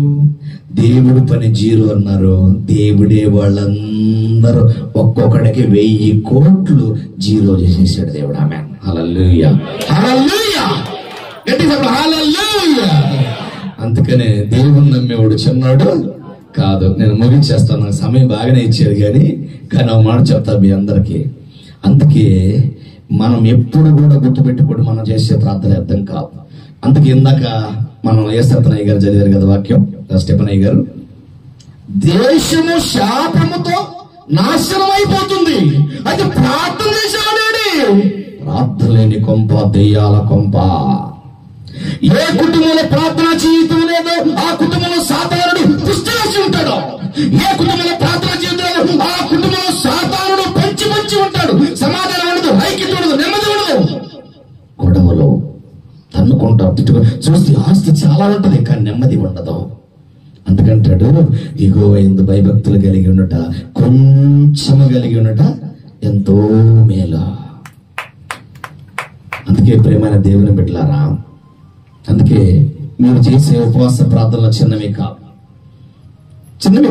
[SPEAKER 1] దేవుడు పని 0 అన్నారు. దేవుడే వాళ్ళందరూ ఒక్కొక్కడికి 1000 కోట్లు 0 చేసేసాడు దేవుడు. ఆమేన్, హల్లెలూయా, హల్లెలూయా, గట్టిగా హల్లెలూయా. అందుకనే దేవుని నమ్మేవాడు చిన్నాడు కాదు. నేను ముగించేస్తాను, నాకు సమయం బాగానే ఇచ్చాడు కానీ ఒక మాట చెప్తా మీ అందరికీ. అందుకే మనం ఎప్పుడు కూడా గుర్తుపెట్టుకోండి, మనం చేసే ప్రార్థన అర్థం కాదు. అందుకే ఇందాక మనం ఏసరత్నయ్య గారు చదివారు కదా వాక్యం, స్టెఫనయ్య గారు, దేశము శాపముతో నాశనం అయిపోతుంది, అది ప్రార్థన చేసేవాడే. ప్రార్థన లేని కొంప దెయ్యాల కొంప. ఏ కుటుంబంలో ప్రార్థన జీవితం లేదో ఆ కుటుంబంలో సాతానుడు పుష్టిరాసి ఉంటాడు. ఏ కుటుంబంలో ప్రార్థన జీవితం లేదో ఆ కుటుంబంలో సాతానుడు పంచి ఉంటాడు. సమాధానం ఉండదు, ఐక్యత ఉండదు, నెమ్మది ఉండదు. గొడవలు తన్నుకుంటారు, తిట్టుకుంటారు. చూస్తే ఆస్తి చాలా ఉంటది కానీ నెమ్మది ఉండదు. అందుకంటాడు, ఇగో ఇందు భయభక్తులు కలిగి ఉన్నట, కొంచెము కలిగి ఉన్నట ఎంతో మేలు. అందుకే ప్రేమైన దేవుని బిడ్డలారా, అందుకే మీరు చేసే ఉపవాస ప్రార్థనలు చిన్నవి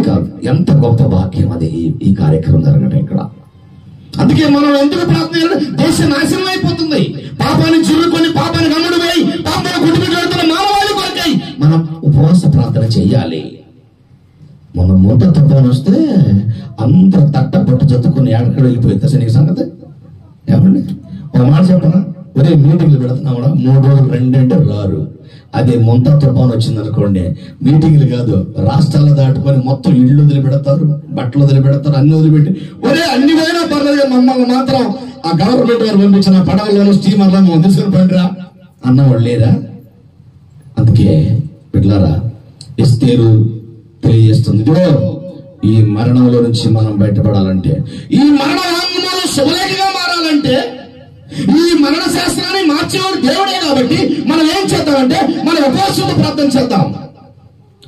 [SPEAKER 1] కాదు, ఎంత గొప్ప భాగ్యం అది ఈ కార్యక్రమం జరగడం ఇక్కడ. అందుకే మనం ఎందుకు ప్రార్థన, దేశ నాశనం అయిపోతుంది, పాపాన్ని చురుకొని పాపాన్ని గమ్ముడు పోయి పాపాన్ని కుటుంబ మానవాళి కొరకై మనం ఉపవాస ప్రార్థన చెయ్యాలి. మనం ముంత తుఫాను వస్తే అందరూ తట్ట పట్టు చదువుకుని ఎక్కడ వెళ్ళిపోయింది అసలు నీకు సంగతి ఏమండి? ఒక మాట చెప్పనా, ఒరే మీటింగ్లు పెడుతున్నామా 3 రోజులు 2 అంటే రారు. అదే ముంత తుఫాను వచ్చింది అనుకోండి, మీటింగ్లు కాదు, రాష్ట్రాలు దాటుకొని మొత్తం ఇళ్ళు వదిలిపెడతారు, బట్టలు వదిలిపెడతారు, అన్ని వదిలిపెట్టి ఒరే అన్ని పోయినా పర్లేదు, మమ్మల్ని మాత్రం ఆ గవర్నమెంట్ వారు పంపించిన పడవలను స్టీమర్లను తీసుకుని పండిరా అన్నవాళ్ళు లేరా? అందుకే బిడ్డలారా, ఎస్తేరు తెలియజేస్తుంది, ఈ మరణంలో నుంచి మనం బయటపడాలంటే, ఈ మరణ ఆంగ్మాలు శుభలేఖగా మారాలంటే, ఈ మరణ శాస్త్రాన్ని మార్చేవాడు దేవుడే. కాబట్టి మనం ఏం చేద్దామంటే మన ఉపవాసంతో ప్రార్థన చేద్దాం.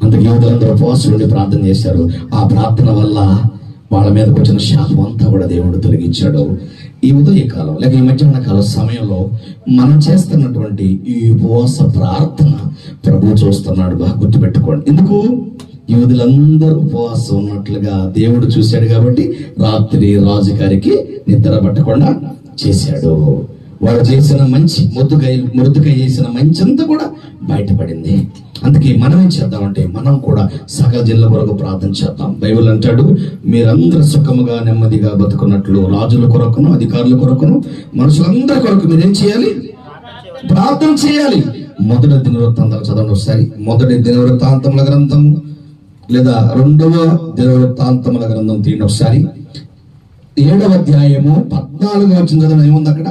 [SPEAKER 1] అందుకే యువతులందరూ ఉపవాసం నుండి ప్రార్థన చేశారు. ఆ ప్రార్థన వల్ల వాళ్ళ మీదకి వచ్చిన శాపం అంతా కూడా దేవుడు తొలగించాడు. ఈ ఉదయకాలం లేక ఈ మధ్యాహ్న కాల సమయంలో మనం చేస్తున్నటువంటి ఈ ఉపవాస ప్రార్థన ప్రభు చూస్తున్నాడు, బాగా గుర్తుపెట్టుకోండి. ఎందుకు? యూదులందరూ ఉపవాసం ఉన్నట్లుగా దేవుడు చూశాడు కాబట్టి రాత్రి రాజుగారికి నిద్ర పట్టకుండా చేశాడు. వాడు చేసిన మంచి మృదుకై చేసిన మంచి అంతా కూడా బయటపడింది. అందుకే మనం ఏం చేద్దామంటే మనం కూడా సకల జనుల కొరకు ప్రార్థన చేద్దాం. బైబిల్ అంటాడు, మీరందరూ సుఖముగా నెమ్మదిగా బతుకున్నట్లు రాజుల కొరకును అధికారుల కొరకును మనుషులందరి కొరకు మీరేం చేయాలి? ప్రార్థన చేయాలి. మొదటి దినవృత్తాంతాలు చదవండి ఒకసారి. మొదటి దినవృత్తాంతముల గ్రంథం లేదా 2వ దినవృత్తాంతముల గ్రంథం తీయండి ఒకసారి. 7వ అధ్యాయము 14వ వచనం చదవండి. ఏముంది అక్కడ?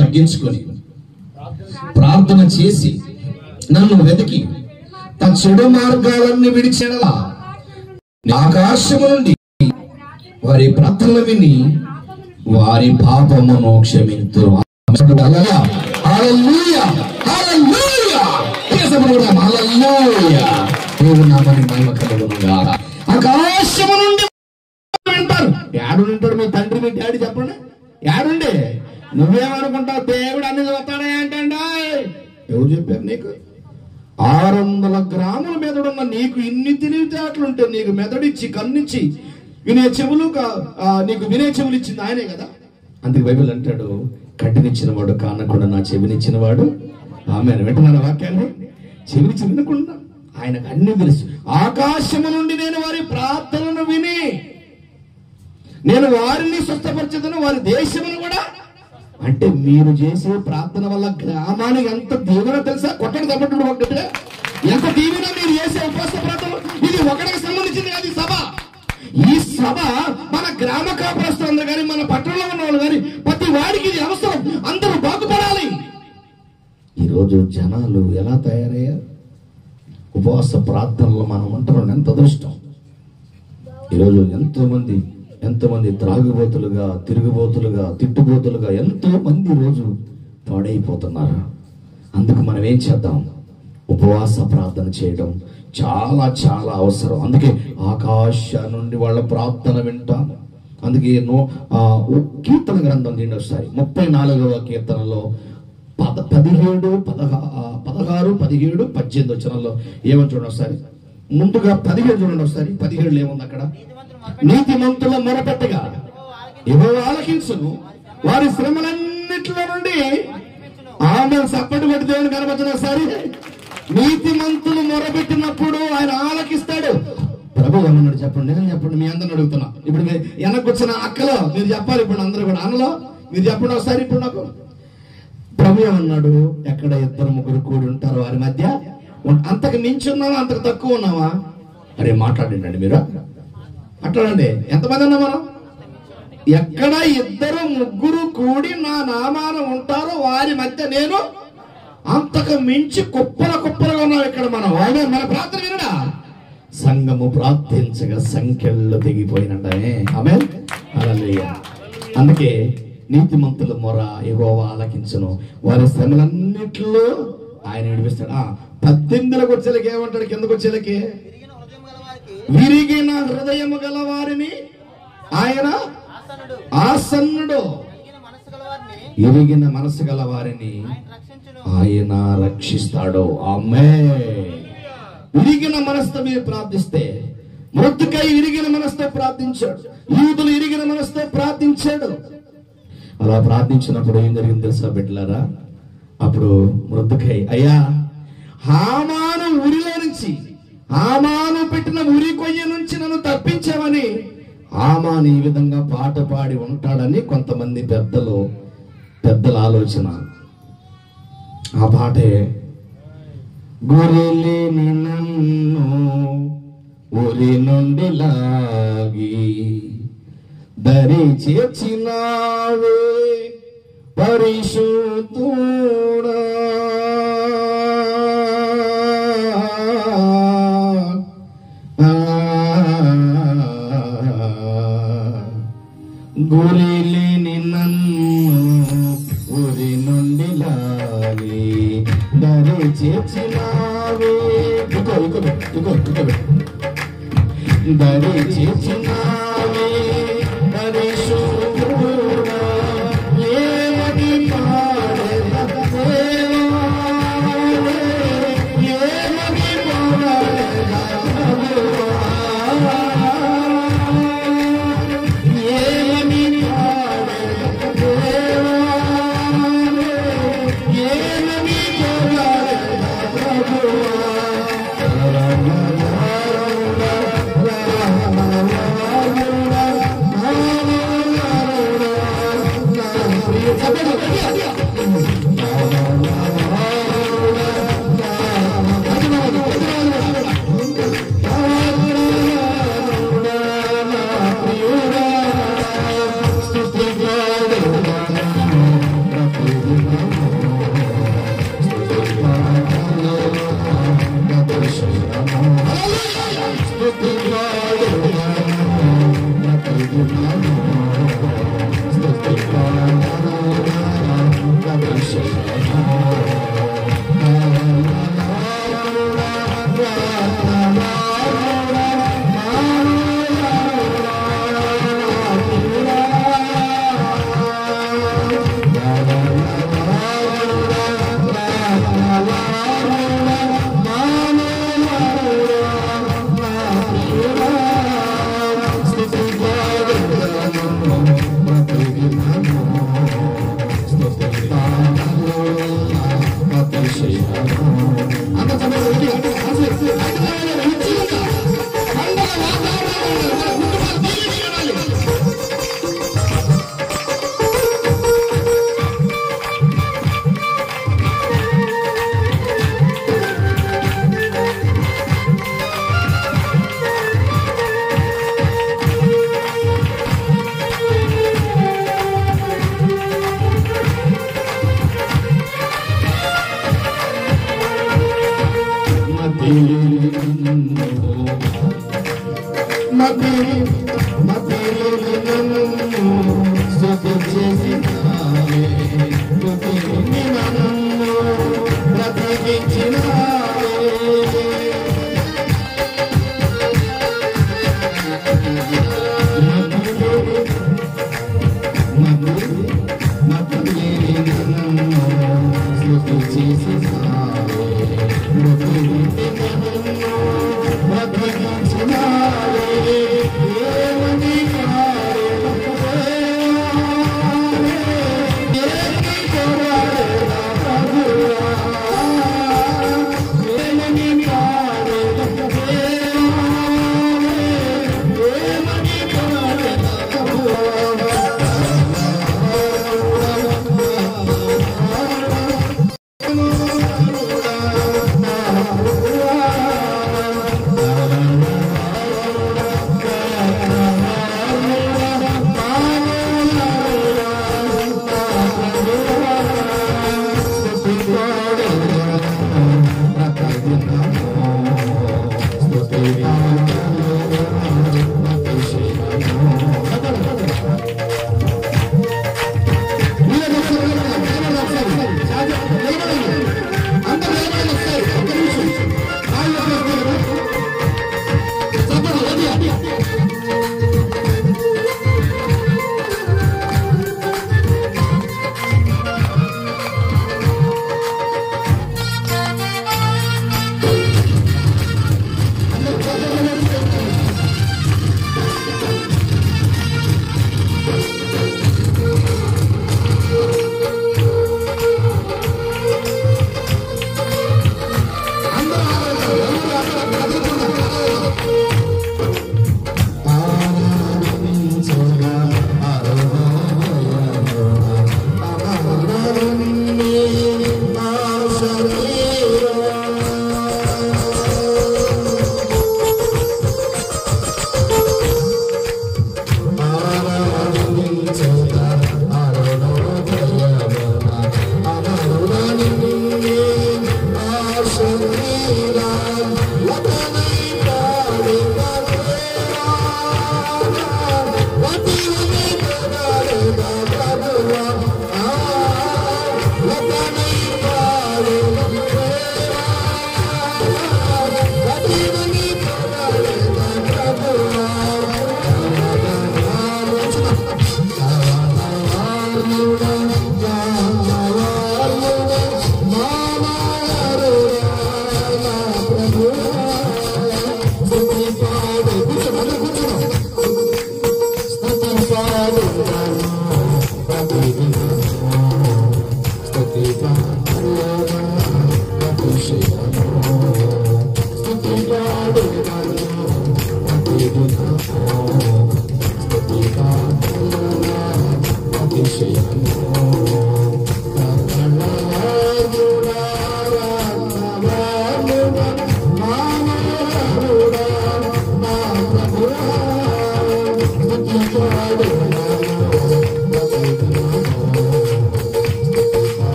[SPEAKER 1] తగ్గించుకొని ప్రార్థన చేసి నన్ను వెతికి తన చెడు మార్గాలన్నీ విడిచెడలా ఆకాశము నుండి వారి ప్రార్థనలు విని వారి పాపమును క్షమింతురు. హల్లెలూయా, హల్లెలూయా, హల్లెలూయా. దేవుని నామానికి మహిమ కలుగునుగాక. ఆకాశము నుండి వింటారు. ఏడుంటాడు మీ తండ్రి, మీ డాడీ? చెప్పండి, ఏడుండే? నువ్వేమనుకుంటావు దేవుడు అన్ని చూస్తాడే ఏంటండా? ఎవరు చెప్పారు నీకు? 600 గ్రాముల మెదడున్న నీకు ఇన్ని తెలివితేటలుంటే నీకు మెదడిచ్చి కన్నిచ్చి వినే చెవులు నీకు వినే చెవులు ఇచ్చింది ఆయనే కదా. అందుకే బైబిల్ అంటాడు, కంటినిచ్చిన వాడు కానకుండా నా చెవినిచ్చిన వాడు. ఆమె వింటున్నాను వాక్యాన్ని. చెవినిచ్చి వినకుండా ఆయనకు అన్ని తెలుసు. ఆకాశము నుండి నేను వారి ప్రార్థనను విని నేను వారిని స్వస్థపరచదును, వారి దేశమును కూడా. అంటే మీరు చేసే ప్రార్థన వల్ల గ్రామానికి ఎంత దీవెన తెలుసా? కొట్టడం తప్పట్టు ఒకటిగా ఎంత దీవెన మీరు చేసే ఉపవాస ప్రార్థన. ఇది ఒకటికి సంబంధించింది కాదు ఈ సభ. ఈ సభ మన గ్రామ కాపురస్తులందరూ కానీ మన పట్టణంలో ఉన్న వాళ్ళు కానీ ప్రతి వాడికి ఇది అవసరం. అందరూ బాగుపడాలి. ఈరోజు జనాలు ఎలా తయారయ్యారు? ఉపవాస ప్రార్థనలో మనం ఉంటున్నాం. ఎంత అదృష్టం. ఈరోజు ఎంతో మంది త్రాగుబోతులుగా, తిరుగుబోతులుగా, తిట్టుబోతులుగా ఎంతో మంది రోజు పాడైపోతున్నారు. అందుకు మనం ఏం చేద్దాం? ఉపవాస ప్రార్థన చేయడం చాలా చాలా అవసరం. అందుకే ఆకాశం నుండి వాళ్ళ ప్రార్థన వింటాం. అందుకే కీర్తన గ్రంథం దీన్ని ఒకసారి 34వ కీర్తనలో 17, 16, 17, 18 వచనాల్లో ఏమని చూడండి ఒకసారి. ముందుగా 17 చూడండి ఒకసారి. 17 ఏముంది అక్కడ? నీతిమంతుల మొరపెట్టగా యెహోవా ఆలకించును, వారి శ్రమలన్నిటిలో నుండి ఆమె సప్పటి కొట్టి దేవుని కనబడుతున్న ఒకసారి. నీతిమంతులు మొరపెట్టినప్పుడు ఆయన ఆలకిస్తాడు. ప్రభు ఏమన్నాడు చెప్పండి? నేను చెప్పండి, మీ అందరిని అడుగుతున్నా. ఇప్పుడు వెనక్కి వచ్చిన అక్కలో మీరు చెప్పాలి. ఇప్పుడు అందరూ కూడా అన్నలో మీరు చెప్పండి ఒకసారి. ఇప్పుడు నాకు ప్రభు ఏమన్నాడు? ఎక్కడ 2, 3 కూడి ఉంటారు వారి మధ్య అంతకు మించి ఉన్నావా, అంతకు తక్కువ ఉన్నావా? అరే మాట్లాడండి మీరు, మాట్లాడండి. ఎంతమంది ఉన్నా మనం? ఎక్కడ 2, 3 కూడి నా నామాన ఉంటారో వారి మధ్య నేను. అంతకు మించి కుప్పలుగా ఉన్నాం ఇక్కడ మనం. మన ప్రార్థన వినడా? సంఘము ప్రార్థించగా సంఖ్యల్లో తెగిపోయినట్టే. ఆమేన్, హల్లెలూయా. అందుకే నీతిమంతుల మొర యెహోవా ఆలకించును, వారి శ్రమలన్నిటిలో ఆయన విడిపిస్తాడు. 18లకు వచ్చేలకి ఏమంటాడు? కిందకు వచ్చేలకి విరిగిన హృదయము గల వారిని ఆయన ఆసన్నుడు, విరిగిన మనసు గల వారిని ఆయన రక్షిస్తాడు. ఆమేన్. విరిగిన మనసుతో మీరు ప్రార్థిస్తే, మొర్దెకై విరిగిన మనసుతో ప్రార్థించాడు, యూదులు విరిగిన మనసుతో ప్రార్థించాడు. అలా ప్రార్థించినప్పుడు ఏం జరిగింది తెలుసా బిడ్డలారా? అప్పుడు మొర్దెకై, అయ్యా హామాను ఉరిలో నుంచి, హామాను పెట్టిన ఉరి కొయ్య నుంచి నన్ను తప్పించావని హామాను ఈ విధంగా పాట పాడి ఉంటాడని కొంతమంది పెద్దల ఆలోచన. ఆ పాటే, గురిలేని నన్ను ఉరి నుండి లాగి దరి చేర్చినావే పరిశుద్ధుడా, గురిలేని నన్ను ఉరి నుండి లాగి దరి చేర్చినావే, దరి చేర్చినావే పరిశుద్ధుడా, ఏమని పాడెదా దేవా, ఏమని పాడెదా ప్రభువా, ఏమని పాడెదా దేవా, ఏమని పాడెదా ప్రభువా.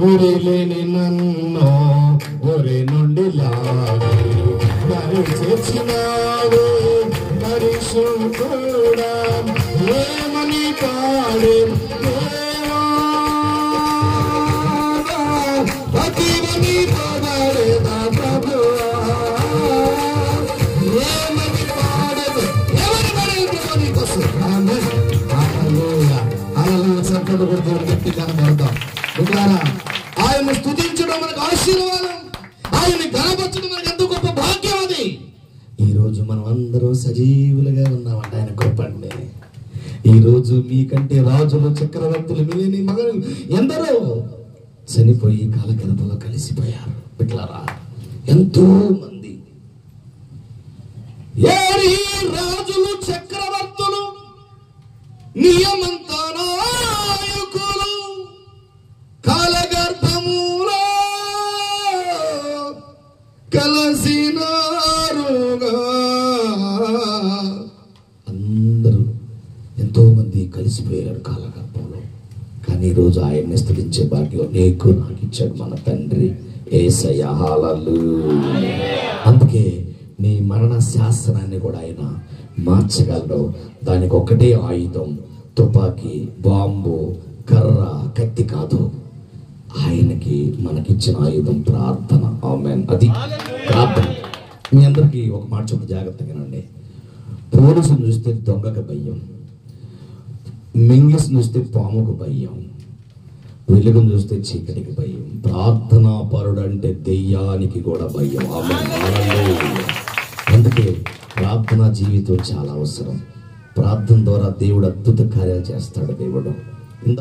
[SPEAKER 2] గురి లేని నన్ను గురి నుండి లాగి మరి చేసినావే పరిశుద్ధుడా ఏమని పాడే అతివని పాడేదా ప్రభువా ఏమని పాడేది ఎవరి పడేది కోసం ఆమె అలా చక్కటి కొడుతూ గట్టి కనబడతాం. ఆయన స్తుతించడం మనకు ఆశీర్వాదం, ఆయన గణపరచడం మనకు ఎంత గొప్ప భాగ్యం. అది ఈరోజు మనం అందరూ సజీవులుగా ఉన్నామంట. ఆయన గొప్పండి. ఈరోజు మీకంటే రాజులు చక్రవర్తులు మిగిలిన మగలు ఎందరో చనిపోయి కాలగర్భంలో కలిసిపోయారు. బిడ్డలారా, ఎంతో మంది రాజులు చక్రవర్తులు నియమంత నాయకులు కాలగర్భములో కలసినారుగా. అందరూ ఎంతో మంది కలిసిపోయారు కాలగర్భంలో. కానీ ఈరోజు ఆయన్ని స్తుతించే భాగ్యం నీకు నాకు ఇచ్చాడు మన తండ్రి యేసయ్య. హల్లెలూయా. అందుకే నీ మరణ శాస్త్రాన్ని కూడా ఆయన మార్చగలడు. దానికి ఒకటే ఆయుధం, తుపాకీ, బాంబు, కర్ర, కత్తి కాదు. ఆయనకి మనకిచ్చిన ఆయుధం ప్రార్థన. ఆమేన్. అది ప్రార్థన. మీ అందరికీ ఒక మాట చెప్పు, జాగ్రత్తగానండి. పోలీసును చూస్తే దొంగకు భయం, మింగిస్ చూస్తే పాముకు భయం, వెలుగును చూస్తే చీకటికి భయం. ప్రార్థనా పరుడు అంటే దెయ్యానికి కూడా భయం. ఆమేన్. అందుకే ప్రార్థనా జీవితం చాలా అవసరం. ప్రార్థన ద్వారా దేవుడు అద్భుత కార్యాలు చేస్తాడు. దేవుడు